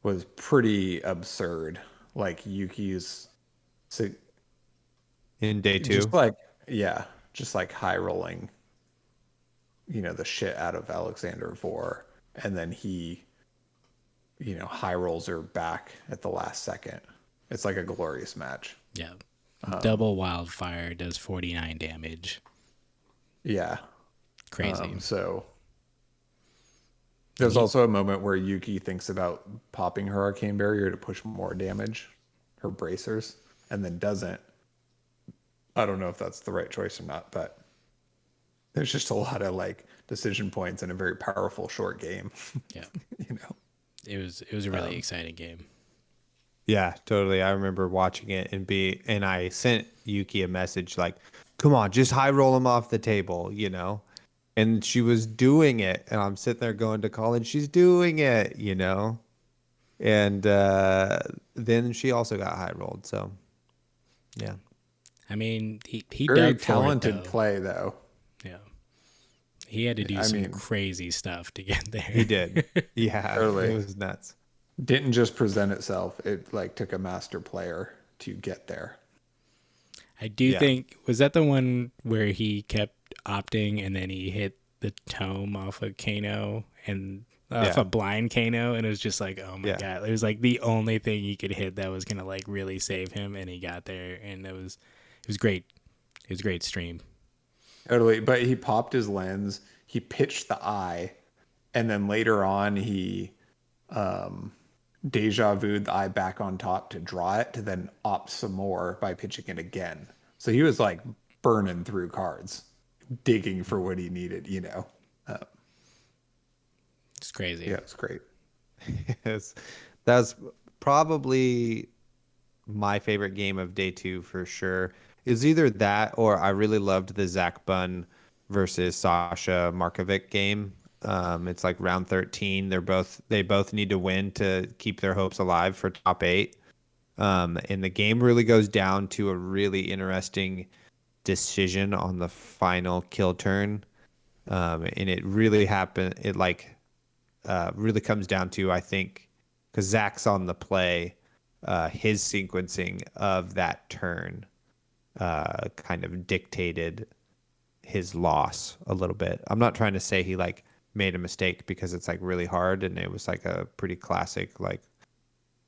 was pretty absurd. Like Yuki's, so In day 2? just like high rolling, the shit out of Alexander Vor, and then he, high rolls her back at the last second. It's like a glorious match. Yeah. Double wildfire does 49 damage. Yeah. Crazy. So there's also a moment where Yuki thinks about popping her arcane barrier to push more damage, her bracers, and then doesn't. I don't know if that's the right choice or not, but there's just a lot of like decision points in a very powerful short game. Yeah. It was a really exciting game. Yeah, totally. I remember watching it and I sent Yuki a message like, "Come on, just high roll him off the table," And she was doing it, and I'm sitting there going to call, and she's doing it, And then she also got high rolled, so yeah. I mean, he Very dug talented for it, though. play, though. Yeah. He had to do some crazy stuff to get there. He did. Yeah, Totally. It was nuts. Didn't just present itself. It like took a master player to get there. I do think, was that the one where he kept opting and then he hit the tome off of Kaino and off a blind Kaino, and it was just like, oh my God. It was like the only thing he could hit that was going to like really save him, and he got there, and it was great. It was a great stream. Totally. But he popped his lens, he pitched the eye, and then later on he deja vu the eye back on top to draw it, to then opt some more by pitching it again. So he was like burning through cards, digging for what he needed, It's crazy. Yeah, it's great. Yes. That's probably my favorite game of day 2 for sure. It's either that or I really loved the Zach Bunn versus Sasha Markovic game. It's like round 13. They both need to win to keep their hopes alive for top 8. And the game really goes down to a really interesting decision on the final kill turn. And it really happened. It like really comes down to, I think, because Zach's on the play. his sequencing of that turn kind of dictated his loss a little bit. I'm not trying to say he like made a mistake because it's like really hard and it was like a pretty classic like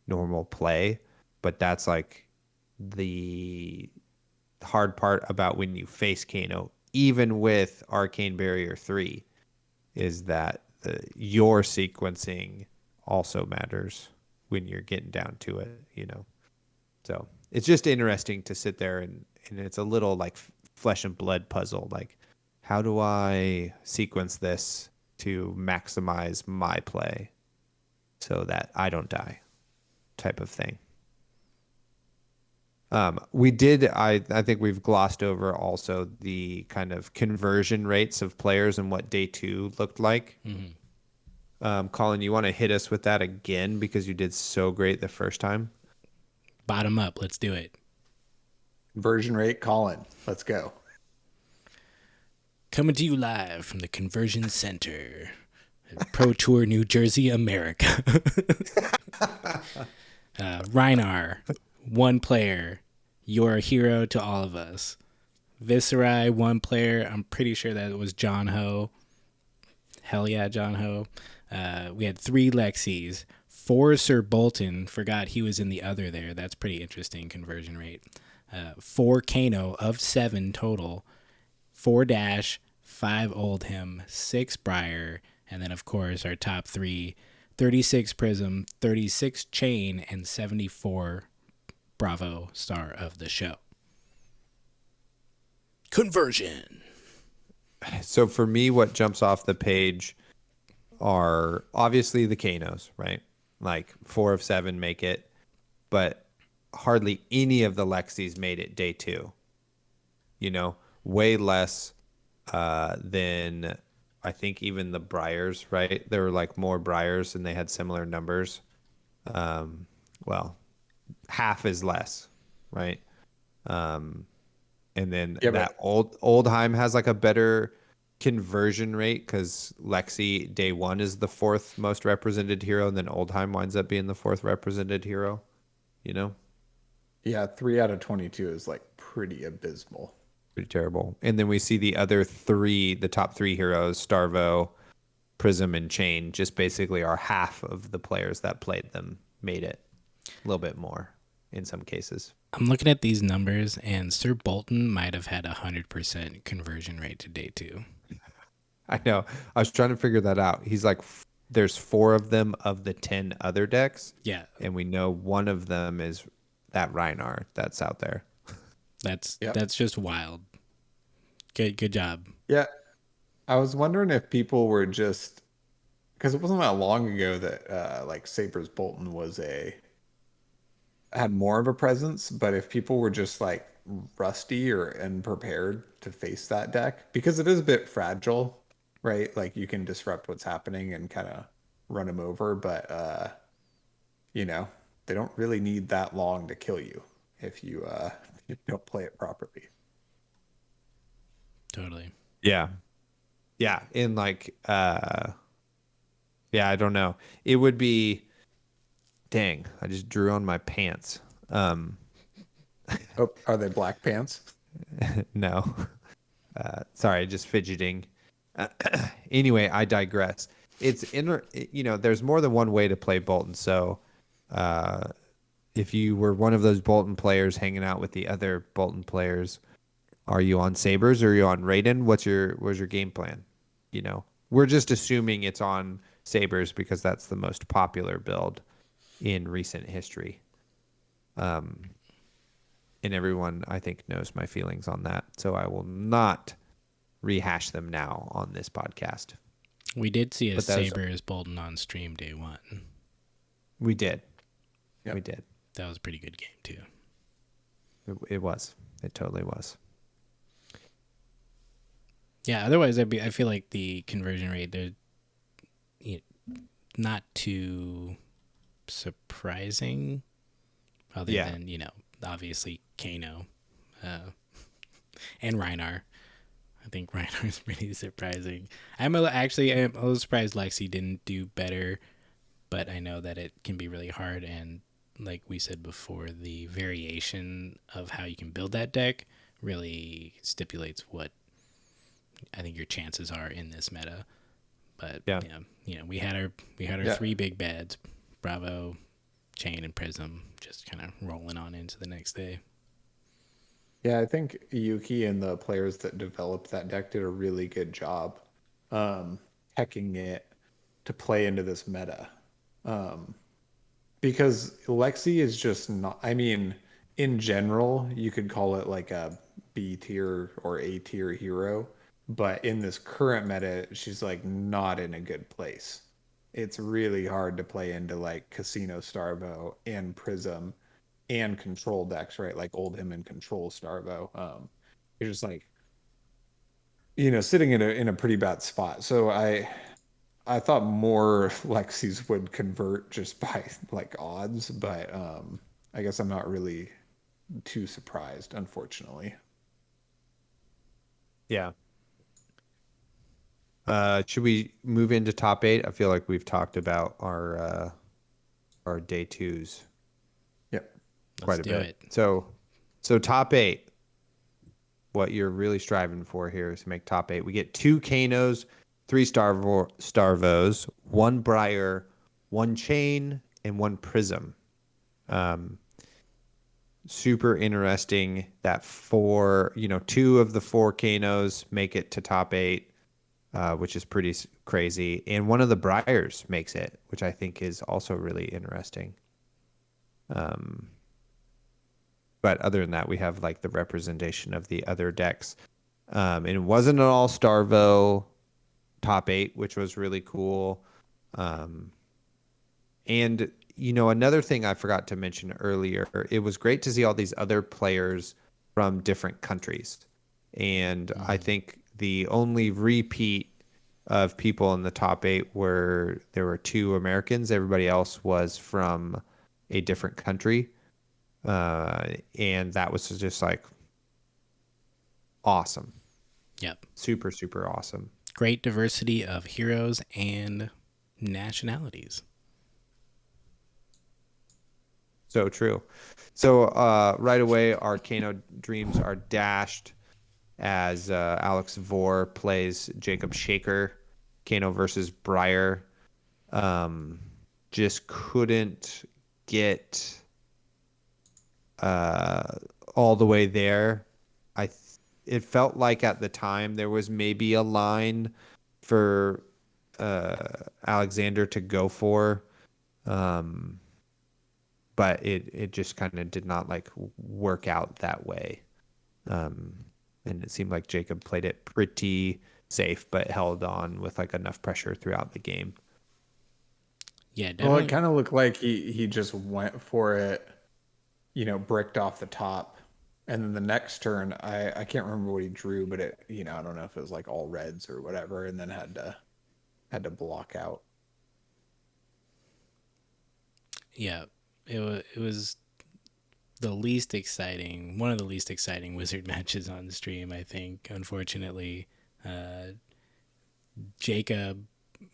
normal play, but that's like the hard part about when you face Kaino, even with Arcane Barrier 3, is that your sequencing also matters when you're getting down to it, you know. So it's just interesting to sit there and it's a little like flesh and blood puzzle. Like, how do I sequence this to maximize my play so that I don't die, type of thing. I think we've glossed over also the kind of conversion rates of players and what day 2 looked like. Colin, you want to hit us with that again because you did so great the first time? Bottom up. Let's do it. Conversion rate, Colin. Let's go. Coming to you live from the Conversion Center, Pro Tour, New Jersey, America. Reinar, 1 player. You're a hero to all of us. Viserai, 1 player. I'm pretty sure that it was John Ho. Hell yeah, John Ho. We had 3 Lexis. 4 Sir Bolton. Forgot he was in the other there. That's pretty interesting conversion rate. 4 Kaino of 7 total. 4 Dash, 5 Oldhim, 6 Briar, and then of course our top 3, 36 Prism, 36 Chain, and 74 Bravo star of the show. Conversion. So for me, what jumps off the page are obviously the Kainos, right? Like 4 of 7 make it, but hardly any of the Lexis made it day 2. You know, way less than I think even the Briars, right? There were like more Briars and they had similar numbers. Well, half is less, right? And then that Oldheim has like a better conversion rate because Lexi day 1 is the 4th most represented hero, and then Oldheim winds up being the 4th represented hero, you know? Yeah, 3 out of 22 is like pretty abysmal. Pretty terrible. And then we see the other 3, the top 3 heroes, Starvo, Prism, and Chain, just basically are half of the players that played them made it. A little bit more in some cases. I'm looking at these numbers, and Sir Bolton might have had 100% conversion rate to day 2. I know. I was trying to figure that out. He's like, there's 4 of them of the 10 other decks. Yeah. And we know one of them is that Reinar that's out there. That's just wild. Good job. Yeah. I was wondering if people were just, because it wasn't that long ago that like Saber's Bolton had more of a presence, but if people were just like rusty or unprepared to face that deck, because it is a bit fragile, right? Like you can disrupt what's happening and kind of run them over, but you know, they don't really need that long to kill you if you don't play it properly. Totally. Yeah. Yeah. In like, yeah, I don't know. It would be, dang, I just drew on my pants. Oh, are they black pants? No. Sorry, just fidgeting. Anyway, I digress. There's more than one way to play Bolton. So if you were one of those Bolton players hanging out with the other Bolton players, are you on Sabers or are you on Raiden? What's your game plan? You know, we're just assuming it's on Sabers because that's the most popular build in recent history. And everyone, I think, knows my feelings on that. So I will not rehash them now on this podcast. We did see a Sabers Bolton on stream day 1. We did. Yep. We did. That was a pretty good game, too. It was. It totally was. Yeah, otherwise, I feel like the conversion rate, they're not too surprising, other than, obviously Kaino and Reinar. I think Reinar is pretty surprising. I'm a little surprised Lexi didn't do better, but I know that it can be really hard, and like we said before, the variation of how you can build that deck really stipulates what I think your chances are in this meta. But Yeah. we had our Yeah. 3 big bads, Bravo, Chain, and Prism, just kind of rolling on into the next day. Yeah, I think Yuki and the players that developed that deck did a really good job teching it to play into this meta. Because Lexi is just not, I mean, in general, you could call it like a B tier or A tier hero, but in this current meta, she's like not in a good place. It's really hard to play into like Casino Starvo and Prism and control decks, right? Like Oldhim and Control Starvo. You're just like, sitting in a pretty bad spot. So I thought more Lexis would convert just by like odds, but I guess I'm not really too surprised, unfortunately. Yeah. Should we move into top 8? I feel like we've talked about our day 2s Yep. quite Let's a do bit. it. So top 8. What you're really striving for here is to make top 8. We get 2 Kainos, 3 Starvos, 1 Briar, 1 Chain, and 1 Prism. Super interesting that 2 of the 4 Kainos make it to top 8, which is pretty crazy. And 1 of the Briars makes it, which I think is also really interesting. But other than that, we have like the representation of the other decks. And it wasn't an all Starvo top 8, which was really cool. And another thing I forgot to mention earlier, it was great to see all these other players from different countries. And I think the only repeat of people in the top 8 there were 2 Americans. Everybody else was from a different country. And that was just like awesome. Yep. Super, super awesome. Great diversity of heroes and nationalities. So true. So right away, our Kaino dreams are dashed as Alex Vore plays Jacob Shaker. Kaino versus Briar. Just couldn't get all the way there. It felt like at the time there was maybe a line for Alexander to go for, but it just kind of did not like work out that way. And it seemed like Jacob played it pretty safe, but held on with like enough pressure throughout the game. Yeah, Well, definitely. it kind of looked like he just went for it, bricked off the top. And then the next turn, I can't remember what he drew, but I don't know if it was like all reds or whatever, and then had to block out. Yeah, it was the least exciting, one of the least exciting Wizard matches on the stream, I think. Unfortunately, Jacob,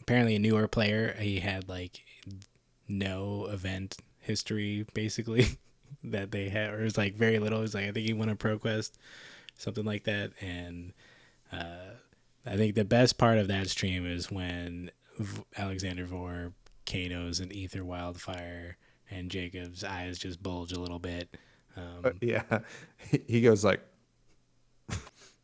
apparently a newer player, he had like no event history basically that they had, or it was like very little. It was like I think he won a Proquest, something like that, and I think the best part of that stream is when Alexander Vore Kainos and Ether Wildfire, and Jacob's eyes just bulge a little bit. Yeah, he goes like.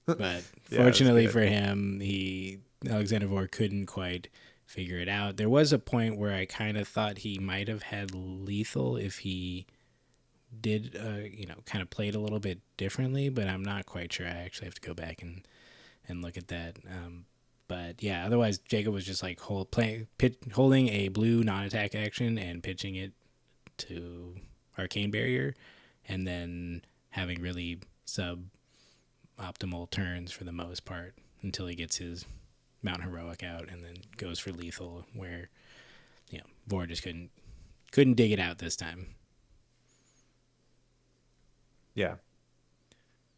But Yeah, fortunately that's for good. him, Alexander Vore couldn't quite figure it out. There was a point where I kind of thought he might have had lethal if he did, kind of played a little bit differently, but I'm not quite sure. I actually have to go back and look at that. But yeah, otherwise Jacob was just like holding a blue non-attack action and pitching it to Arcane Barrier, and then having really optimal turns for the most part until he gets his Mount Heroic out and then goes for lethal, where Vore just couldn't dig it out this time. Yeah.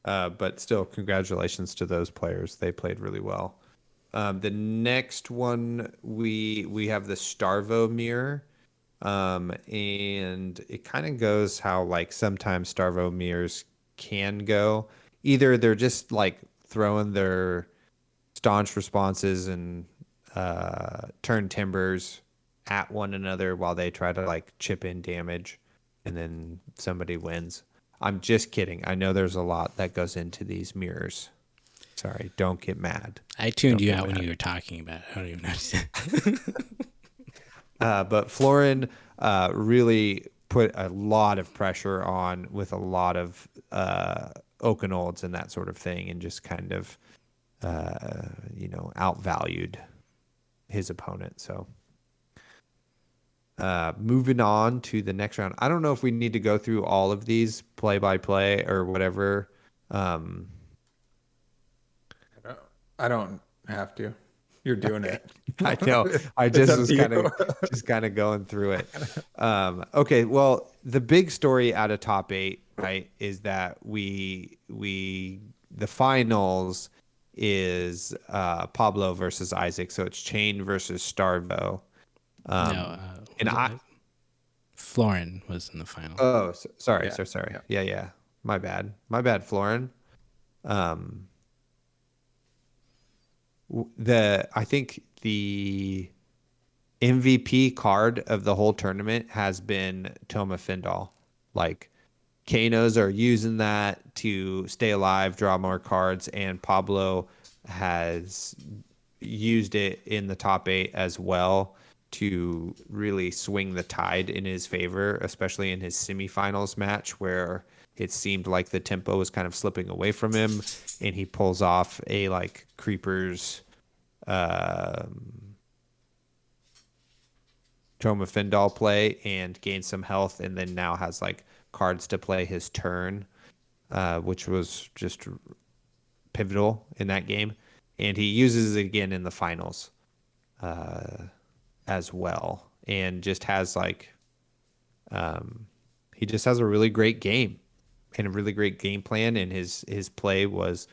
But still, congratulations to those players. They played really well. The next one, we have the Starvo mirror. And it kind of goes how like sometimes Starvo mirrors can go. Either they're just like throwing their staunch responses and turn timbers at one another while they try to like chip in damage, and then somebody wins. I'm just kidding. I know there's a lot that goes into these mirrors. Sorry, don't get mad. I tuned Don't you get out when mad. you were talking about it. I don't even know. But Florin really put a lot of pressure on with a lot of Oakenolds and that sort of thing, and just kind of outvalued his opponent. So moving on to the next round. I don't know if we need to go through all of these play by play or whatever. Um, I don't have to. You're doing it. I know. I It's just up was to you. kind of going through it. Okay, well, the big story out of top 8, right, is that the finals is Pablo versus Isaac, so it's Chain versus Starvo. No, And Florin was in the final. sorry, Yeah, so sorry. yeah. Yeah. My bad, Florin. Um, I think the MVP card of the whole tournament has been Toma Findall. Like, Kainos are using that to stay alive, draw more cards, and Pablo has used it in the top 8 as well to really swing the tide in his favor, especially in his semifinals match where it seemed like the tempo was kind of slipping away from him, and he pulls off a like creepers Toma Findall play and gains some health, and then now has like cards to play his turn, which was just pivotal in that game. And he uses it again in the finals as well, and just has like he just has a really great game and a really great game plan, and his play was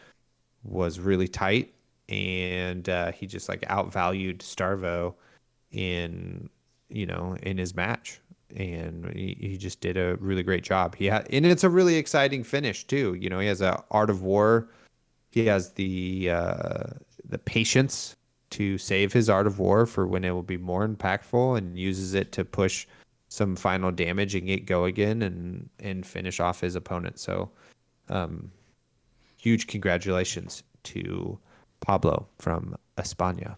really tight, and he just like outvalued Starvo in in his match, and he just did a really great job. And it's a really exciting finish too. He has a Art of War. He has the patience to save his Art of War for when it will be more impactful, and uses it to push some final damage and get go again and finish off his opponent. So huge congratulations to Pablo from España.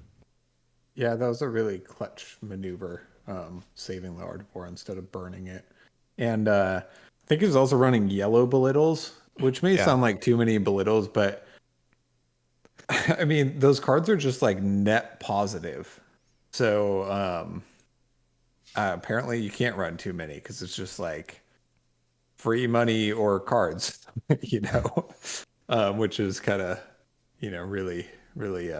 Yeah, that was a really clutch maneuver, saving the Art of War instead of burning it. And I think he was also running yellow belittles, which may Yeah. sound like too many belittles, but I mean, those cards are just like net positive. So apparently you can't run too many because it's just like free money or cards, which is kind of, really, really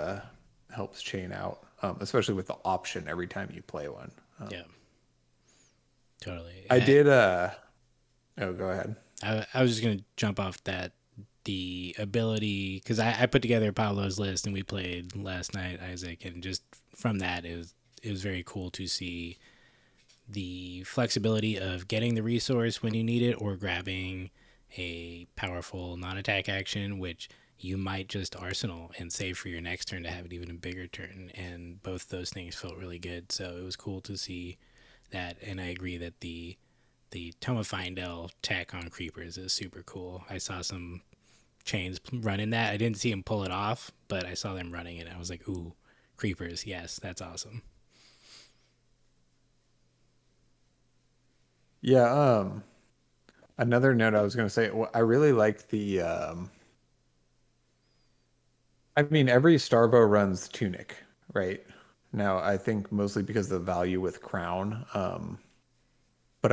helps chain out, especially with the option every time you play one. Yeah, totally. I did. Oh, go ahead. I was just gonna jump off that the ability, because I put together Pablo's list and we played last night, Isaac, and just from that it was very cool to see the flexibility of getting the resource when you need it, or grabbing a powerful non-attack action which you might just arsenal and save for your next turn to have it even a bigger turn, and both those things felt really good. So it was cool to see that, and I agree that the Toma Findell tech on creepers is super cool. I saw some chains running that. I didn't see him pull it off, but I saw them running it. I was like, ooh, creepers, yes, that's awesome. Yeah. Another note I was going to say, I really like the. I mean, every Starvo runs Tunic, right? Now, I think mostly because of the value with Crown. But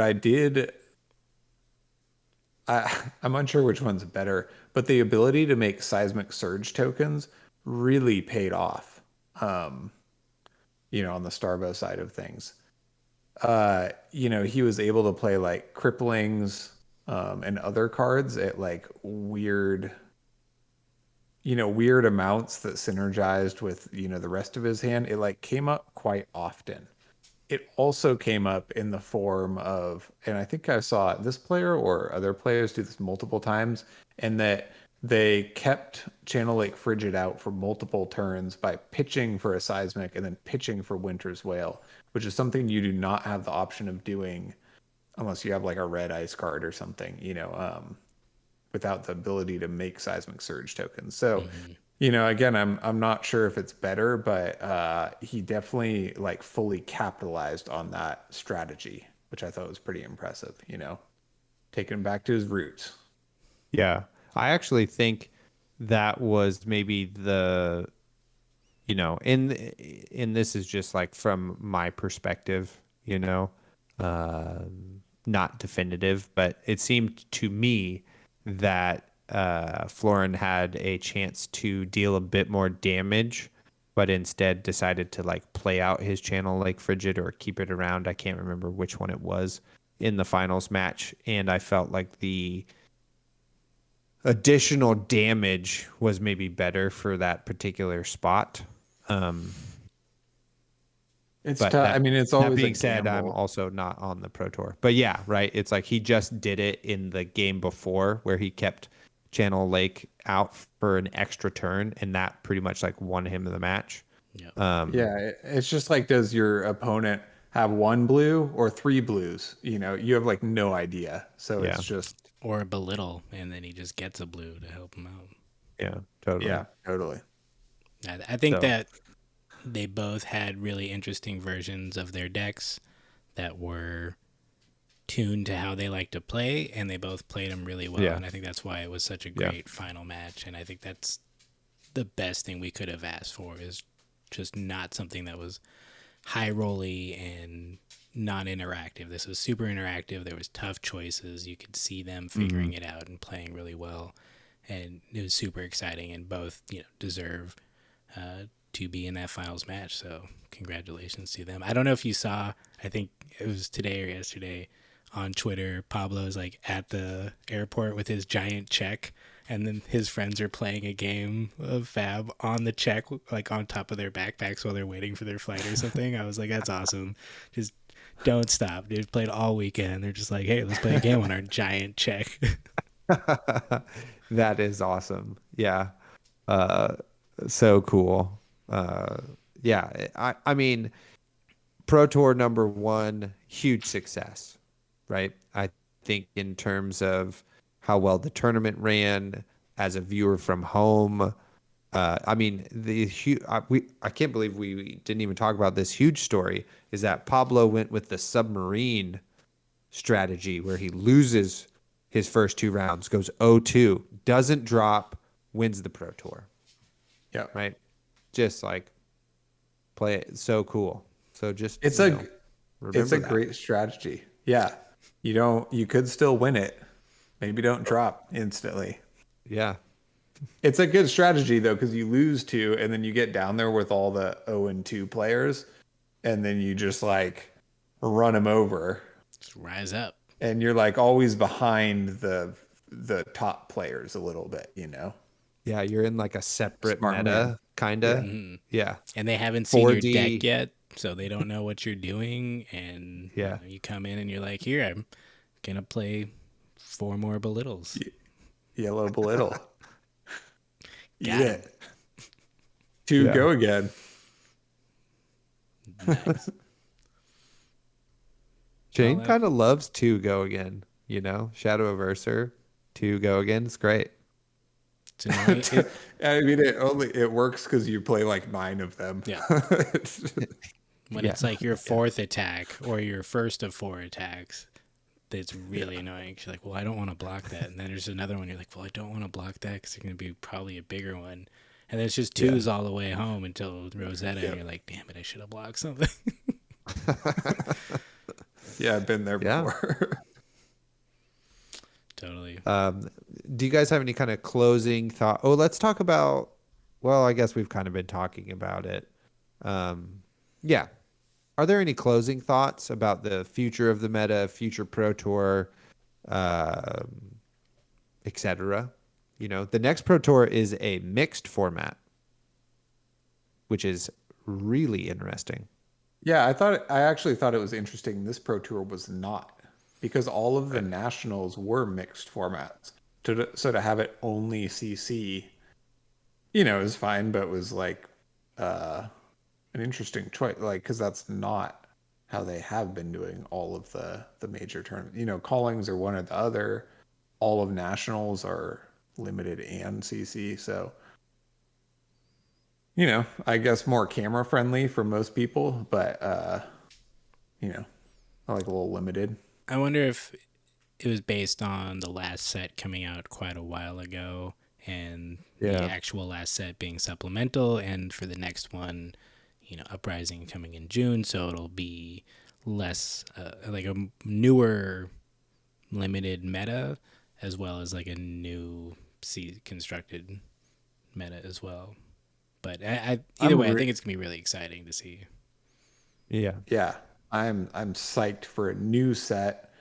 I'm unsure which one's better, but the ability to make seismic surge tokens really paid off, on the Starvo side of things. He was able to play like cripplings, and other cards at like weird amounts that synergized with, the rest of his hand. It like came up quite often. it also came up in the form of, and I think I saw this player or other players do this multiple times, and that they kept Channel Lake Frigid out for multiple turns by pitching for a seismic and then pitching for Winter's Whale, which is something you do not have the option of doing unless you have like a red ice card or something, without the ability to make seismic surge tokens. So, again, I'm not sure if it's better, but he definitely like fully capitalized on that strategy, which I thought was pretty impressive, taking him back to his roots. Yeah. I actually think that was maybe the, and this is just like from my perspective, not definitive, but it seemed to me that Florin had a chance to deal a bit more damage, but instead decided to like play out his Channel Lake Frigid or keep it around. I can't remember which one it was in the finals match, and I felt like the additional damage was maybe better for that particular spot. It's But tough. I mean, it's that always being a said, I'm gamble. also not on the Pro Tour. But yeah, right. It's like he just did it in the game before where he kept Channel Lake out for an extra turn, and that pretty much like won him the match. Yeah. Yeah, it's just like, does your opponent have one blue or three blues? You have like no idea. So Yeah. it's just, Or belittle, and then he just gets a blue to help him out. Yeah, totally. yeah, totally. I think So- that they both had really interesting versions of their decks that were tuned to how they like to play, and they both played them really well. Yeah. And I think that's why it was such a great final match. And I think that's the best thing we could have asked for, is just not something that was high rolly and non-interactive. This was super interactive. There was tough choices. You could see them figuring it out and playing really well, and it was super exciting. And both, deserve to be in that finals match. So congratulations to them. I don't know if you saw, I think it was today or yesterday on Twitter, Pablo's like at the airport with his giant check, and then his friends are playing a game of Fab on the check, like on top of their backpacks while they're waiting for their flight or something. I was like, that's awesome. Just don't stop. They played all weekend. They're just like, hey, let's play a game on our giant check. That is awesome. Yeah. So cool. Yeah. I mean, Pro Tour #1, huge success, right? I think in terms of how well the tournament ran as a viewer from home. I mean, I can't believe we didn't even talk about this huge story, is that Pablo went with the submarine strategy where he loses his first 2 rounds, goes 0-2, doesn't drop, wins the Pro Tour, Yeah. right? Just like play it. So cool. So just It's remember it's a that. great strategy. Yeah. You could still win it. Maybe don't drop instantly. Yeah. It's a good strategy though, because you lose 2 and then you get down there with all the 0-2 players, and then you just like run them over, Just rise up. and you're like always behind the top players a little bit, Yeah, you're in like a separate Smart meta, man. kind of. Yeah. And they haven't seen your 4D. deck yet, so they don't know what you're doing. And Yeah. you come in and you're like, here, I'm going to play 4 more belittles. Yellow belittle. Eat Got him. it. 2 Yeah. go again. Nice. Shane Well, kind of loves 2 go again, Shadow of Ursa, 2 go again. It's great. It's annoying. I mean, it works because you play like 9 of them. Yeah. It's- When it's like your 4th attack or your first of 4 attacks, that's really annoying. She's like, well, I don't want to block that. And then there's another one. You're like, well, I don't want to block that because it's going to be probably a bigger one. And then it's just 2s all the way home until Rosetta. And you're like, damn it, I should have blocked something. yeah, I've been there Yeah. before. Totally. Do you guys have any kind of closing thought? Oh, let's talk about, well, I guess we've kind of been talking about it. Yeah. Are there any closing thoughts about the future of the meta, future Pro Tour, etc.? The next Pro Tour is a mixed format, which is really interesting. Yeah, I actually thought it was interesting. This Pro Tour was not, because all of the nationals were mixed formats. So to have it only CC, is fine, but was like uh, an interesting choice, like because that's not how they have been doing all of the major tournaments. Callings are one or the other. All of nationals are limited and CC, so I guess more camera friendly for most people, but I like a little limited. I wonder if it was based on the last set coming out quite a while ago and the Yeah. actual last set being supplemental, and for the next one, Uprising coming in June, so it'll be less like a newer limited meta as well as like a new constructed meta as well. But either way, I think it's gonna be really exciting to see. Yeah. Yeah, I'm psyched for a new set.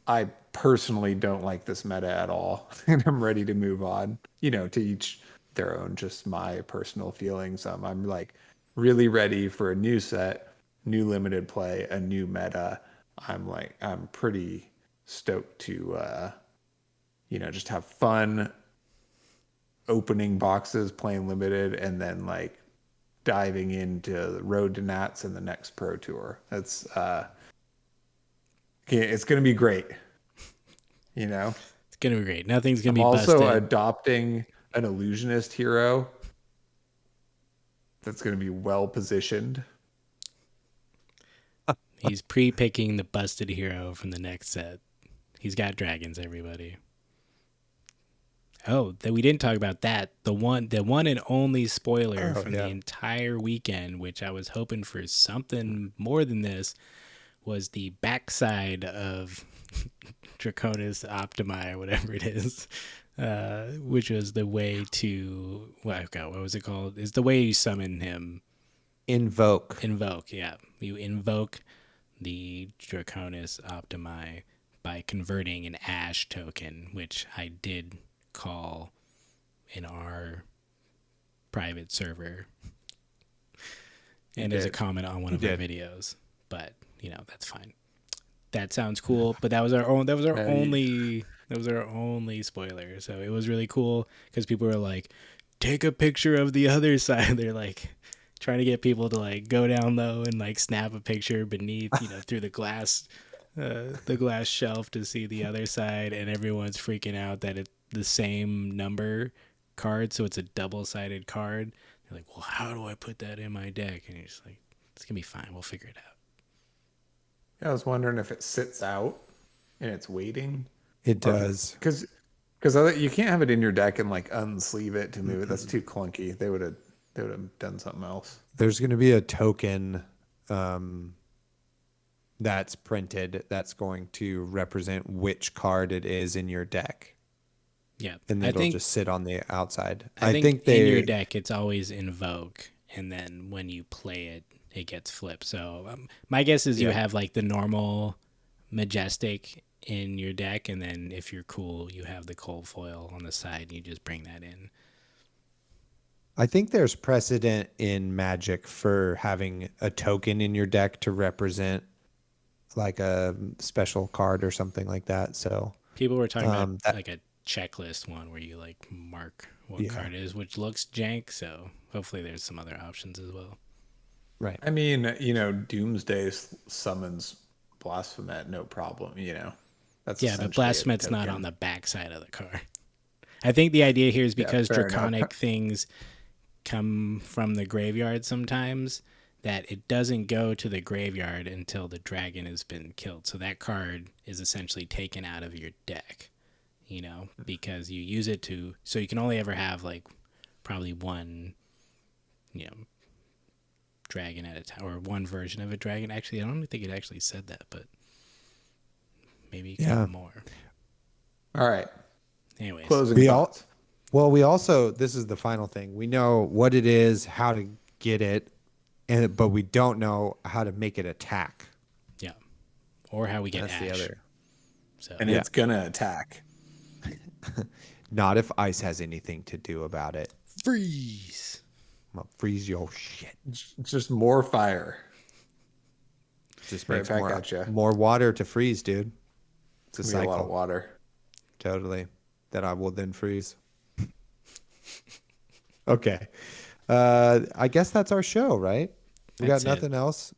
I personally don't like this meta at all, and I'm ready to move on. To each their own. Just my personal feelings. I'm like really ready for a new set, new limited play, a new meta. I'm pretty stoked to just have fun opening boxes, playing limited, and then like diving into the Road to Nats and the next Pro Tour. That's it's gonna be great. It's gonna be great. Nothing's gonna I'm be also busted. adopting an illusionist hero that's gonna be well positioned. He's pre-picking the busted hero from the next set. He's got dragons, everybody. Oh, that we didn't talk about that. The one and only spoiler from the entire weekend, which I was hoping for something more than this, was the backside of Draconis Optimi, or whatever it is, which was the way to what was it called? Is the way you summon him. Invoke. Yeah. You invoke the Draconis Optimi by converting an Ash token, which I did call in our private server and as a comment on one of our videos. But that's fine. That sounds cool. But that was our only spoiler. So it was really cool because people were like, take a picture of the other side. They're like trying to get people to like go down low and like snap a picture beneath, through the glass shelf to see the other side, and everyone's freaking out that it's the same number card, so it's a double-sided card. They're like, well, how do I put that in my deck? And you're just like, it's gonna be fine, we'll figure it out. Yeah, I was wondering if it sits out and it's waiting. It does. Because you can't have it in your deck and like unsleeve it to move it. That's too clunky. They would have done something else. There's going to be a token that's printed that's going to represent which card it is in your deck. Yeah, and it'll just sit on the outside. I think in your deck it's always invoke, and then when you play it, it gets flipped. So my guess is you have like the normal majestic in your deck, and then if you're cool, you have the cold foil on the side, and you just bring that in. I think there's precedent in Magic for having a token in your deck to represent like a special card or something like that. So people were talking about like a checklist one where you like mark what card it is, which looks jank. So hopefully there's some other options as well. Right. I mean, Doomsday summons Blasphemet, no problem. That's but Blasphemet's not on the backside of the card. I think the idea here is because draconic things come from the graveyard sometimes, that it doesn't go to the graveyard until the dragon has been killed. So that card is essentially taken out of your deck, because you use it to, so you can only ever have like probably one, dragon at a time, or one version of a dragon. Actually, I don't think it actually said that, but maybe you can have more. All right. Anyways. Closing thoughts. We also, this is the final thing. We know what it is, how to get it, but we don't know how to make it attack. Yeah. Or how we get That's Ash. The other. So. And it's going to attack. Not if ice has anything to do about it. Freeze. I'm going to freeze your shit. It's just more fire. Just Right makes back at ya. more water to freeze, dude. It's a It's gonna be a lot of cycle. water. Totally. That I will then freeze. Okay. I guess that's our show, right? We got That's it. nothing else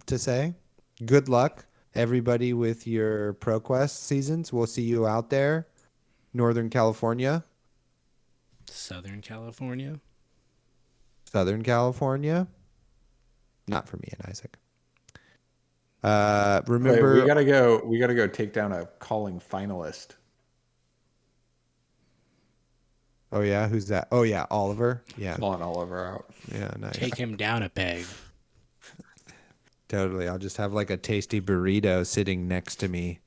to say. Good luck, everybody, with your ProQuest seasons. We'll see you out there, Northern California, Southern California. Southern California. Not for me and Isaac. Wait, Remember, we gotta go take down a calling finalist. oh yeah, who's that? Oh yeah, Oliver. Yeah, Calling Oliver out. yeah, nice. Take him down a peg. Totally. I'll just have like a tasty burrito sitting next to me,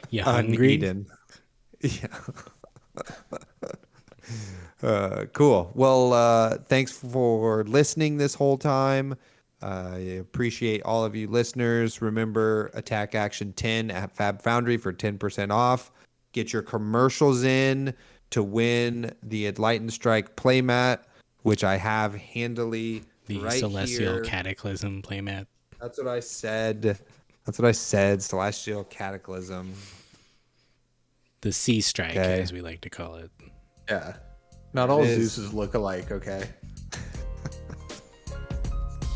You hungry? uneaten. Yeah. Cool. Well, thanks for listening this whole time. I appreciate all of you listeners. Remember, Attack Action 10 at Fab Foundry for 10% off. Get your commercials in to win the Enlightened Strike playmat, which I have handily The right Celestial here. Cataclysm playmat. That's what I said. That's what I said. Celestial Cataclysm. The Sea Strike, Okay. as we like to call it. Yeah. Not It all is. Zeus's look alike, okay?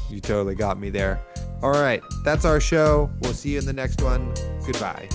You totally got me there. All right. That's our show. We'll see you in the next one. Goodbye.